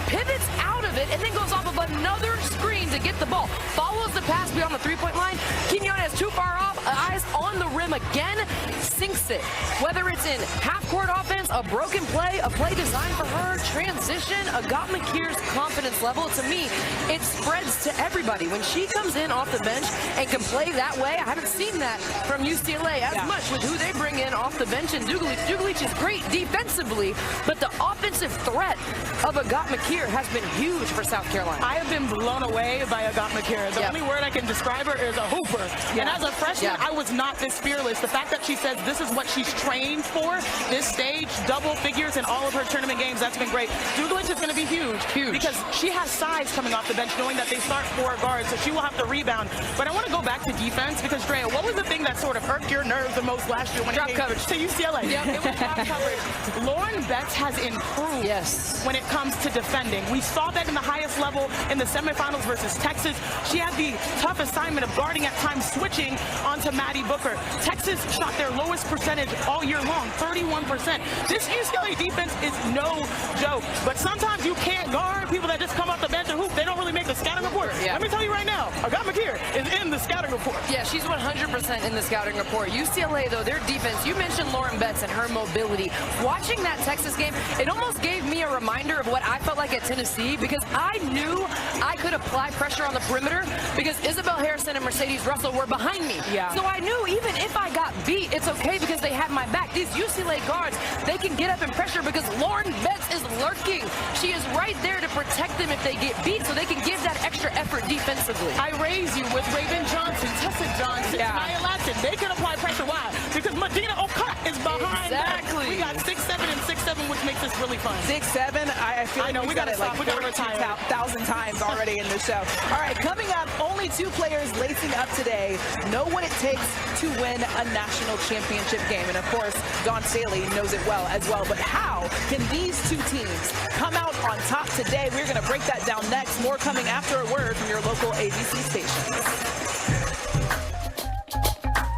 pivots out of it, and then goes off of another screen to get the ball. Follows the pass beyond the three-point line. Kenyatta is too far off. Eyes on the rim again. Sinks it. Whether it's in half-court offense, a broken play, a play designed for her, transition, Agat McKeer's confidence level, to me, it spreads to everybody. When she comes in off the bench and can play that way, I haven't seen that from UCLA as much with who they bring in off the bench. And Dugalich is great defensively, but the offensive threat of Agat McKeer has been huge for South Carolina. I have been blown away by Agat McKeer. The only word I can describe her is a hooper. And as a freshman, I was not this fearless. The fact that she says this is what she's trained for, this stage, double figures in all of her tournament games, that's been great. Dugalich is going to be huge. Because she has size coming off the bench, knowing that they start four guards, so she will have to rebound. But I want to go back to defense because, Drea, what was the thing that sort of irked your nerves the most last year when drop it came coverage to UCLA? Yep. It was drop coverage. Lauren Betts has improved when it comes to defending. We saw that in the highest level in the semifinals versus Texas. She had the tough assignment of guarding at times, switching onto Maddie Booker. Texas shot their lowest percentage all year long, 31%. This UCLA defense is no joke, but sometimes you can't guard people that just come off the bench and hoop. They don't really make the scouting report. Let me tell you right now, Agama here is in the scouting report. Yeah, she's 100% in the scouting report. UCLA, though, their defense, you mentioned Lauren Betts and her mobility. Watching that Texas game, it almost gave me a reminder of what I felt like at Tennessee, because I knew I could apply pressure on the perimeter because Isabel Harrison and Mercedes Russell were behind me. Yeah. So I knew even if I got beat, it's okay because they had my back. These UCLA guards, they can get up and pressure because Lauren Betts is lurking. She is right there to protect them if they get beat, so they can give that extra effort defensively. I raise you with Raven Johnson, Tessa Johnson, Maya Latson. They can apply pressure. Why? Because Medina O'Connor is behind. Exactly. We got 6'7" and 6'7", which makes this really fun. 6'7", I feel like we got to stop. like we got to retire 1,000 times already in the show. All right, coming up, only 2 players lacing up today know what it takes to win a national championship game. And of course, Dawn Staley knows it well as well. But how can these 2 teams come out on top today? We're going to break that down next. More coming after a word from your local ABC station.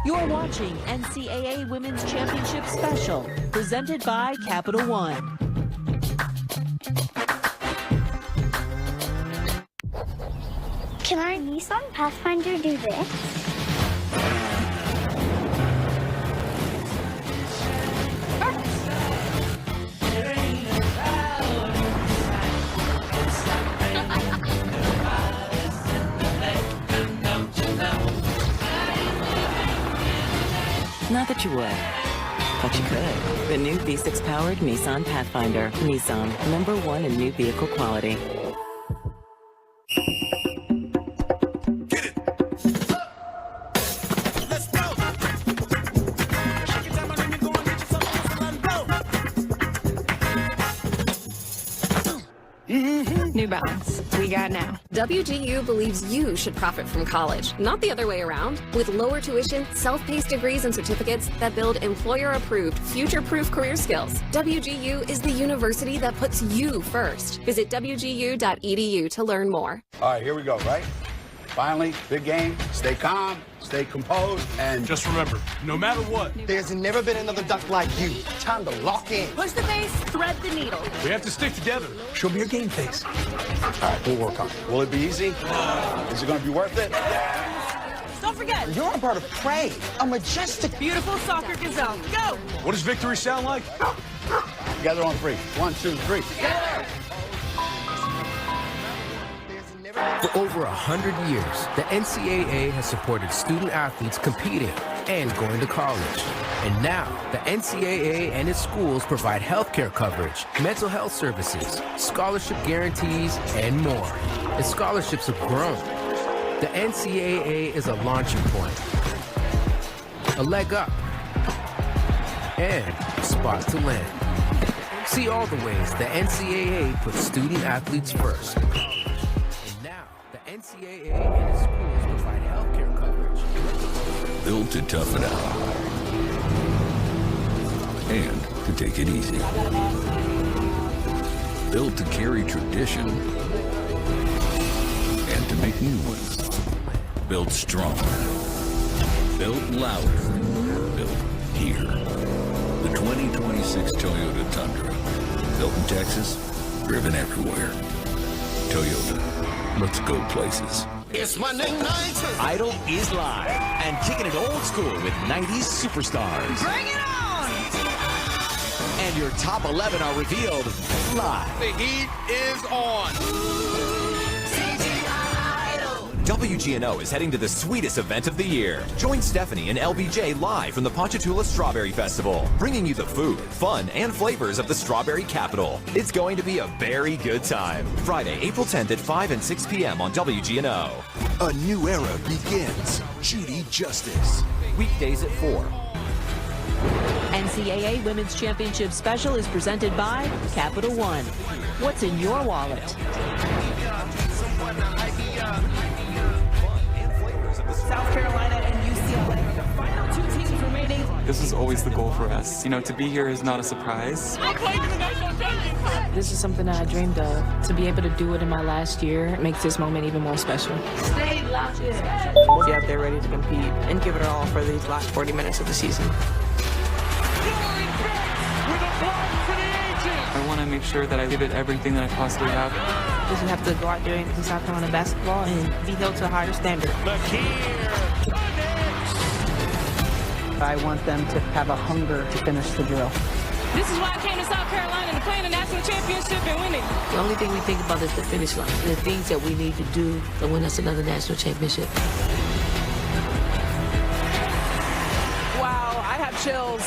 You're watching NCAA Women's Championship Special, presented by Capital One. Can our Nissan Pathfinder do this? Not that you would, but you could. The new V6-powered Nissan Pathfinder. Nissan, #1 in new vehicle quality. New Balance. We got now. WGU believes you should profit from college, not the other way around. With lower tuition, self-paced degrees and certificates that build employer-approved, future-proof career skills. WGU is the university that puts you first. Visit wgu.edu to learn more. All right, here we go, right? Finally, big game. Stay calm, stay composed, and just remember, no matter what, there's never been another duck like you. Time to lock in. Push the base, thread the needle. we have to stick together. Show me your game face. all right, we'll work on it. Will it be easy? Is it going to be worth it? Don't forget, you're a bird of prey, a majestic, beautiful soccer gazelle. Go! What does victory sound like? Together on 3. 1, 2, 3. Together. For over 100 years, the NCAA has supported student athletes competing and going to college. And now, the NCAA and its schools provide healthcare coverage, mental health services, scholarship guarantees, and more. And scholarships have grown. The NCAA is a launching point, a leg up, and a spot to land. See all the ways the NCAA puts student athletes first. NCAA and its schools provide healthcare coverage. Built to tough it out. And to take it easy. Built to carry tradition. And to make new ones. Built stronger. Built louder. Built here. The 2026 Toyota Tundra. Built in Texas. Driven everywhere. Toyota. Let's go places. It's Monday night. Idol is live and kicking it old school with 90s superstars. Bring it on! And your top 11 are revealed live. The heat is on. WGNO is heading to the sweetest event of the year. Join Stephanie and LBJ live from the Ponchatoula Strawberry Festival, bringing you the food, fun, and flavors of the Strawberry Capital. It's going to be a very good time. Friday, April 10th at 5 and 6 p.m. on WGNO. A new era begins. Judy Justice. Weekdays at 4. NCAA Women's Championship Special is presented by Capital One. What's in your wallet? South Carolina and UCLA, the final 2 teams remaining. This is always the goal for us. You know, to be here is not a surprise. This is something that I dreamed of. To be able to do it in my last year makes this moment even more special. Stay locked in. We'll be out there ready to compete and give it our all for these last 40 minutes of the season. With a I want to make sure that I give it everything that I possibly have. Because you have to go out there and do South Carolina basketball and be held to a higher standard. I want them to have a hunger to finish the drill. This is why I came to South Carolina to play in the national championship and win it. The only thing we think about is the finish line, the things that we need to do to win us another national championship. Wow, I have chills,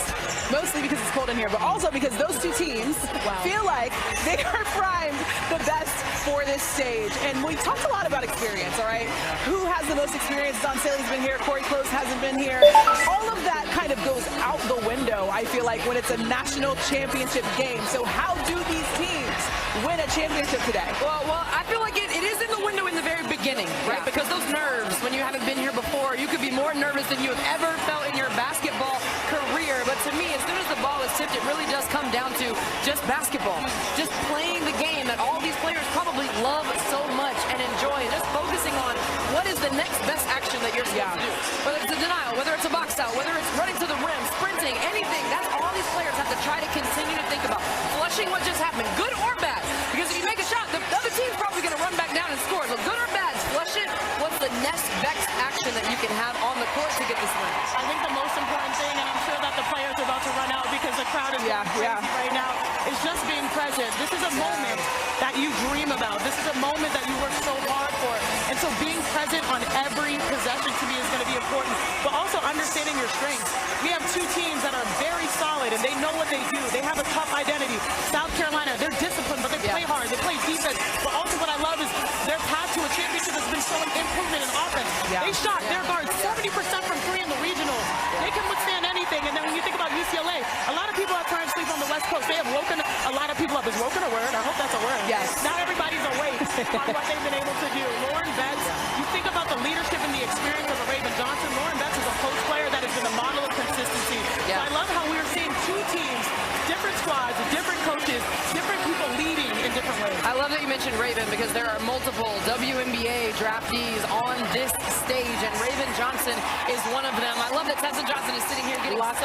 mostly because it's cold in here, but also because those two teams feel like they are primed the best for this stage. And we talked a lot about experience, all right? Who has the most experience? Don Saley's been here, Corey Close hasn't been here. All of that kind of goes out the window, I feel like, when it's a national championship game. So how do these teams win a championship today? Well, I feel like it is in the window in the very beginning, right? Because those nerves, when you haven't been here before, you could be more nervous than you have ever felt in your basketball career. But to me, as soon as the ball is tipped, it really does come down to just basketball, just playing the game that all these players probably love so much and enjoy, and just focusing on what is the next best action that you're supposed to do. Whether it's a denial, whether it's a box out, whether it's running to the rim, sprinting, anything, that's all these players have to try to continue to think about. Flushing what just happened, good or bad, because if you make a shot, the other team's probably going to run back down and score. So good or bad, flush it. What's the next best action that you can have on the court to get this win? I think the most important thing, and I'm sure that the players are about to run out because the crowd is going crazy right now, is just being present. This is a moment that you dream about. This is a moment that you work so hard for. And so being present on every possession to me is going to be important, but also understanding your strengths. We have two teams that are very solid, and they know what they do. They have a tough identity. South Carolina, they're disciplined, but they play hard. They play defense. But also what I love is their path to a championship has been showing improvement in offense. They shot their guards 70% from three in the regionals. They can withstand anything. And then when you think about UCLA, a lot of people have tried to sleep on the West Coast. They have woken a lot of people up. Is woken a word? I hope that's a word. Yes. Not everybody's awake on what they've been able to do. Lauren Betts, you think about the leadership and the experience of a Raven Johnson. Lauren Betts is a post player that has been a model of consistency. So I love how we're seeing two teams, different squads, different coaches, different people leading in different ways. I love that you mentioned Raven because there are multiple WNBA draftees on this stage, and Raven Johnson is one of them. I love that Tessa Johnson is sitting here getting locked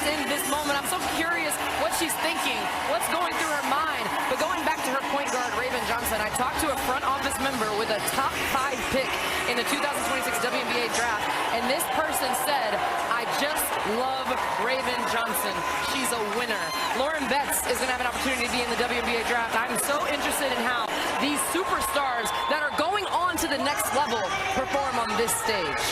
in this moment. I'm so curious what she's thinking, what's going through her mind. But going back to her point guard, Raven Johnson, I talked to a front office member with a top 5 pick in the 2026 WNBA draft, and this person said, I just love Raven Johnson. She's a winner. Lauren Betts is going to have an opportunity to be in the WNBA draft. I'm so interested in how these superstars that are going on to the next level perform on this stage.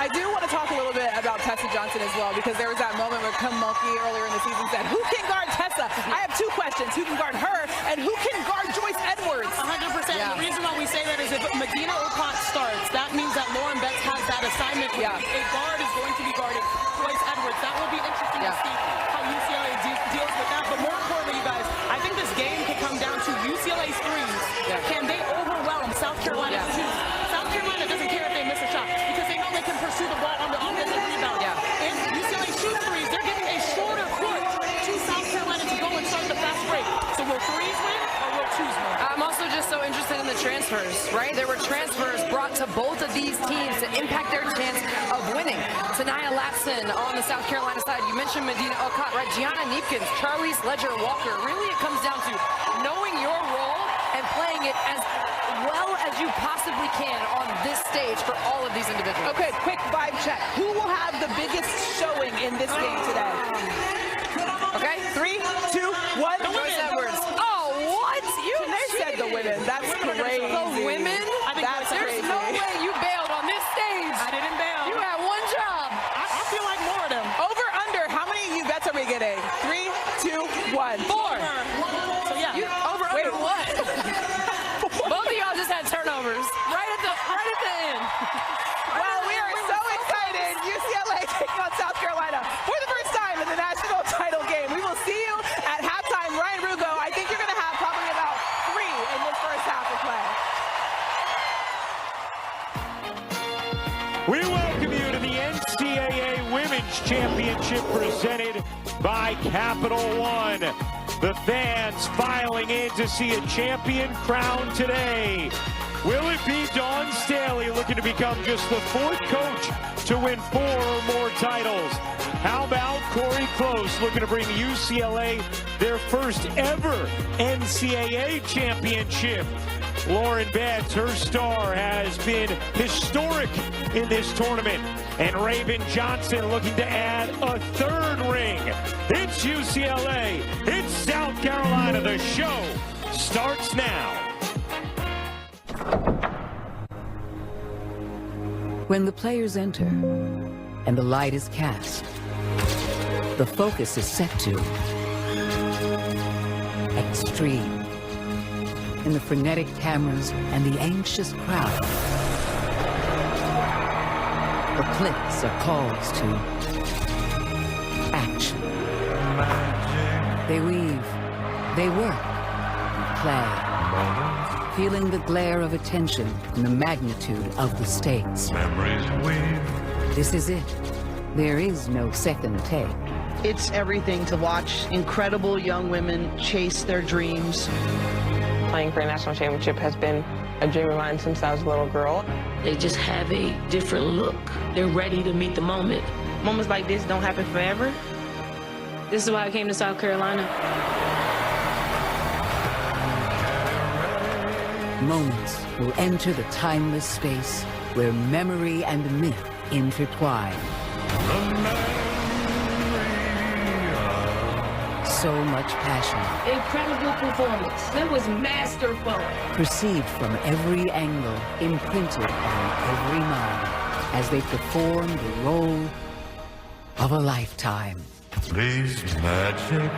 I do want to talk a little bit about Tessa Johnson as well, because there was that moment where Kim Mulkey earlier in the season said, who can guard Tessa? I have two questions. Who can guard her, and who can guard Joyce Edwards? 100%. The reason why we say that is if Medina Okot starts, that means that Lauren Betts has that assignment. A guard is going to be guarding Joyce Edwards. That will be interesting to see how UCLA deals with that. But more importantly, you guys, I think this game can come down to UCLA's threes. Can they overwhelm South Carolina's twos? South Carolina doesn't care if they miss a shot because they know they can pursue the ball on the offensive rebound. If UCLA shoots threes, they're giving a shorter court to South Carolina to go and start the fast break. So will threes win or will twos win? I'm also just so interested in the transfers, right? There were transfers brought to both of these teams to impact their chance of winning. Tanaya Latson on the South Carolina side. You mentioned Medina Okot, right? Gianna Neepkins, Charlize Ledger-Walker. Really, it comes down to knowing your role and playing it as well as you possibly can on this stage for all of these individuals. Okay, quick vibe check. Who will have the biggest showing in this game today? Okay, 3, 2, 1. Joyce Edwards. Oh, what? They said the women. That's crazy. The women? That's There's crazy. no way you bailed on this stage. I didn't bail. You had one job. I feel like more of them. Over, under, how many you bets are we getting? 3, 2, 1. 4. So yeah. Over, under what? Both of y'all just had turnovers right at the end. Well, we are so excited. UCLA taking on South Carolina for the first time in the national title game. We will see you at halftime. Ryan Rugo, I think you're going to have probably about 3 in this first half of play. We welcome you to the NCAA Women's Championship presented by Capital One. The fans filing in to see a champion crowned today. Will it be Dawn Staley looking to become just the 4th coach to win 4 or more titles. How about Corey Close looking to bring UCLA their first ever NCAA championship? Lauren Betts, her star, has been historic in this tournament. And Raven Johnson looking to add a 3rd ring. It's UCLA. It's South Carolina. The show starts now. When the players enter and the light is cast, the focus is set to extreme. In the frenetic cameras and the anxious crowd, the clicks are calls to action. They weave, they work, play, feeling the glare of attention and the magnitude of the stakes. This is it. There is no second take. It's everything to watch incredible young women chase their dreams. Playing for a national championship has been a dream of mine since I was a little girl. They just have a different look. They're ready to meet the moment. Moments like this don't happen forever. This is why I came to South Carolina. Moments will enter the timeless space where memory and myth intertwine. So much passion. Incredible performance. That was masterful. Perceived from every angle, imprinted on every mind as they perform the role of a lifetime. These magic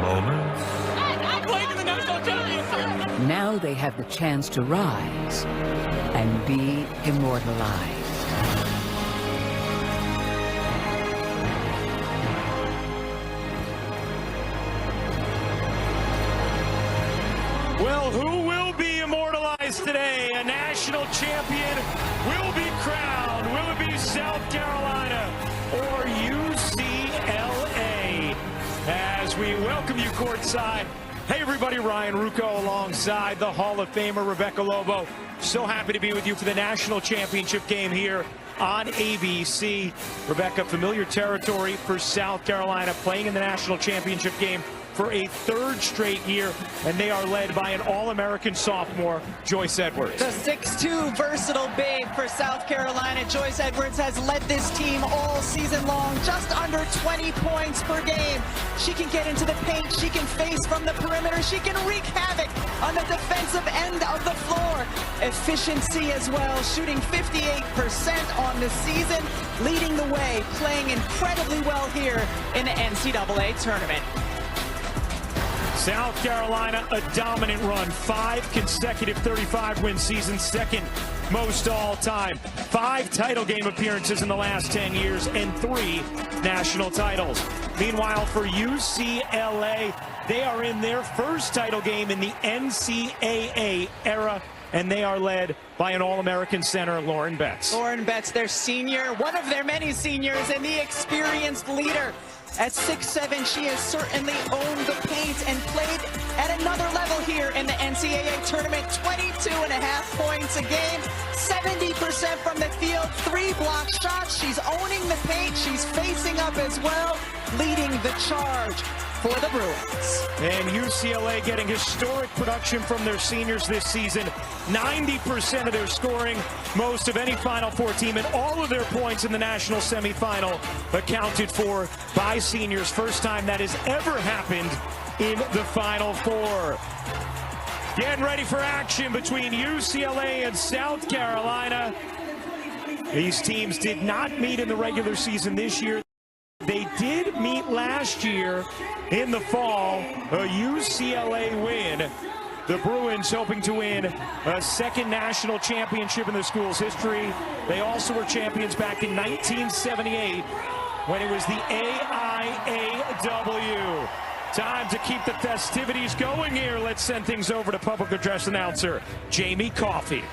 moments. I played in the national championship. Now they have the chance to rise and be immortalized. Well, who will be immortalized today? A national champion will be crowned. Will it be South Carolina or UCLA? As we welcome you courtside. Hey everybody, Ryan Rucco alongside the Hall of Famer Rebecca Lobo. So happy to be with you for the national championship game here on ABC. Rebecca, familiar territory for South Carolina, playing in the national championship game for a 3rd straight year, and they are led by an All-American sophomore, Joyce Edwards. The 6'2" versatile big for South Carolina. Joyce Edwards has led this team all season long, just under 20 points per game. She can get into the paint, she can face from the perimeter, she can wreak havoc on the defensive end of the floor. Efficiency as well, shooting 58% on the season, leading the way, playing incredibly well here in the NCAA tournament. South Carolina, a dominant run. 5 consecutive 35-win seasons, 2nd most all-time. 5 title game appearances in the last 10 years and 3 national titles. Meanwhile, for UCLA, they are in their first title game in the NCAA era, and they are led by an All-American center, Lauren Betts. Lauren Betts, their senior, one of their many seniors, and the experienced leader. At 6'7", she has certainly owned the paint and played at another level here in the NCAA tournament. 22.5 points a game, 70% from the field, 3 block shots. She's owning the paint. She's facing up as well, leading the charge for the Bruins. And UCLA getting historic production from their seniors this season. 90% of their scoring, most of any Final Four team, and all of their points in the national semifinal accounted for by seniors. First time that has ever happened in the Final Four. Getting ready for action between UCLA and South Carolina. These teams did not meet in the regular season this year. They did meet last year in the fall, a UCLA win. The Bruins hoping to win a 2nd national championship in the school's history. They also were champions back in 1978 when it was the AIAW. Time to keep the festivities going here. Let's send things over to public address announcer Jamie Coffey.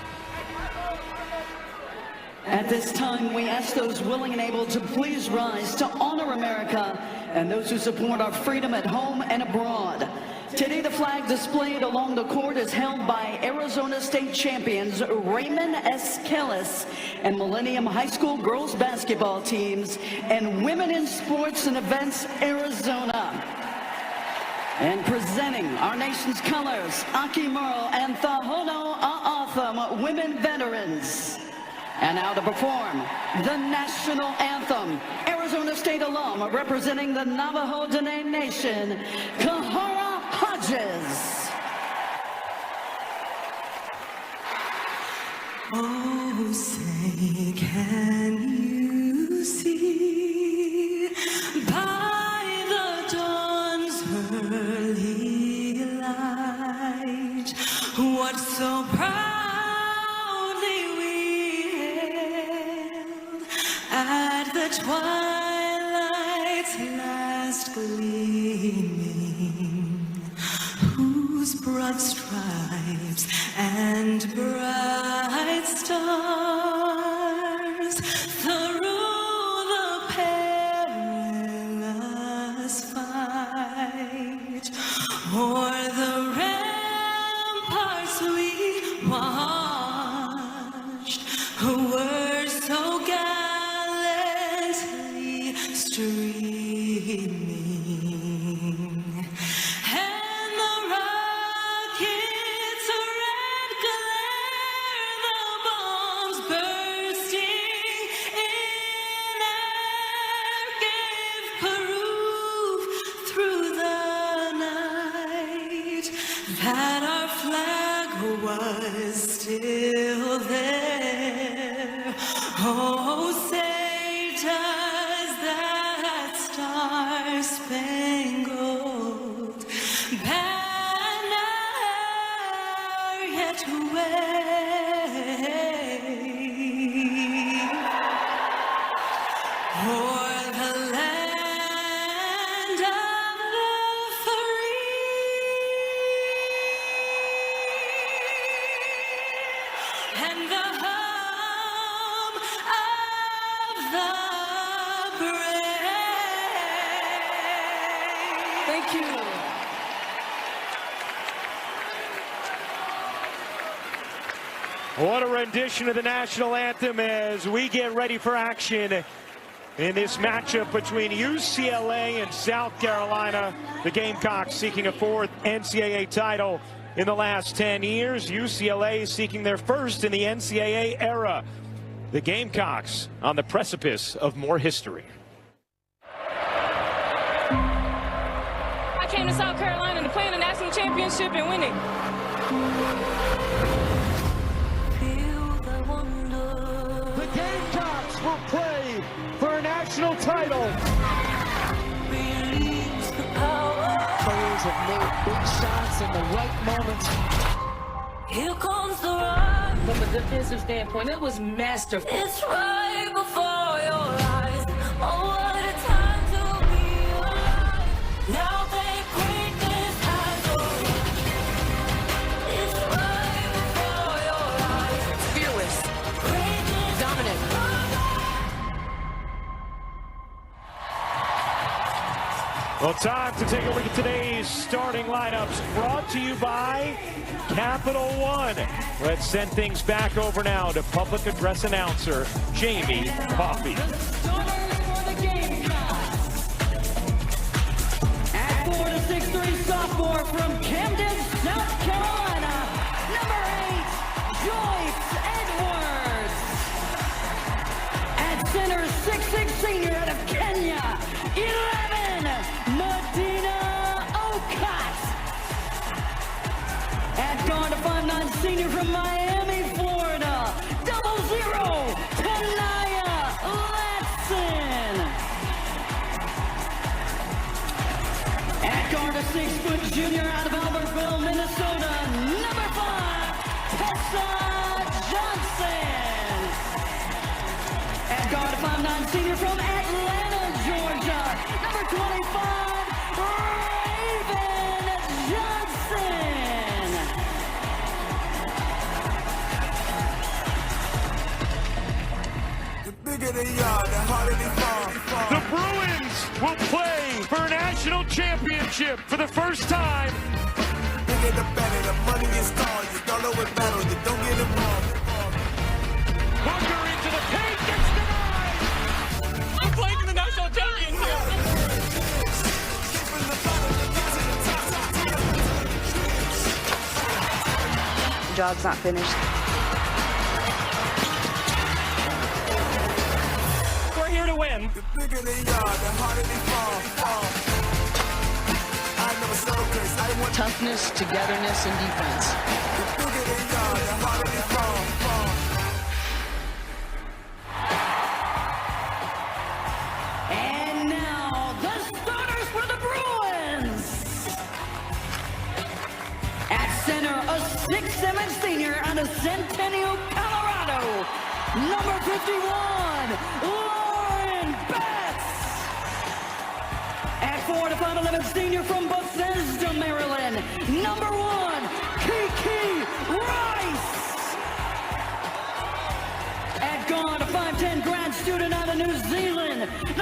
At this time, we ask those willing and able to please rise to honor America and those who support our freedom at home and abroad. Today, the flag displayed along the court is held by Arizona State champions Raymond S. Kellis and Millennium High School girls basketball teams and Women in Sports and Events Arizona. And presenting our nation's colors, Aki Merle and Thahono A'atham women veterans. And now to perform the national anthem, Arizona State alum representing the Navajo Dene Nation, Kahara Hodges. Oh, say, can you see by the dawn's early light what so proudly we hailed at the twilight's last gleaming, whose broad stripes and bright stars through the perilous fight o'er the ramparts we watched were so gallantly streaming, and the rockets' red glare, the bombs bursting in air, gave proof through the night that our flag was still there. Oh, say does that star-spangled banner yet wave o'er the land of the free and the home of the brave. Thank you. What a rendition of the national anthem as we get ready for action in this matchup between UCLA and South Carolina. The Gamecocks seeking a fourth NCAA title in the last 10 years. UCLA seeking their first in the NCAA era. The Gamecocks on the precipice of more history. I came to South Carolina to play in the national championship and win it. The Gamecocks will play for a national title. Players have made big shots in the right moments. Here comes the run. From a defensive standpoint, it was masterful. It's right before your eyes. Oh, what a time to be alive. Now thank greatness has arrived. It's right before your eyes. Fearless. Dominant. Well, time to take a look at today's starting lineups, brought to you by Capital One. Let's send things back over now to public address announcer Jamie Coffey. At 4 to 6'3" sophomore from Camden, South Carolina, number 8, Joyce Edwards. At center, 6'6" senior out of Kenya, 11, Medina Okat. At guard, a 5'9" senior from Miami, Florida, 00, Tanaya Latson. At guard, a 6-foot junior out of Albertville, Minnesota, number 5, Tessa Johnson. At guard, a 5'9" senior from Atlanta, Georgia, number 25, Raven Johnson. The Bruins will play for a national championship for the first time. Hooker into the paint, gets denied. I'm playing in the national championship. The job's not finished. We're here to win. Toughness, togetherness, and defense. And now, the starters for the Bruins. At center, a 6'7" senior out of Centennial, Colorado. Number 51, Lauren Betts. At forward, a 5'11" senior from Bethesda, Maryland. Number 1, Kiki Rice. At guard, a 5'10" grad student out of New Zealand. Number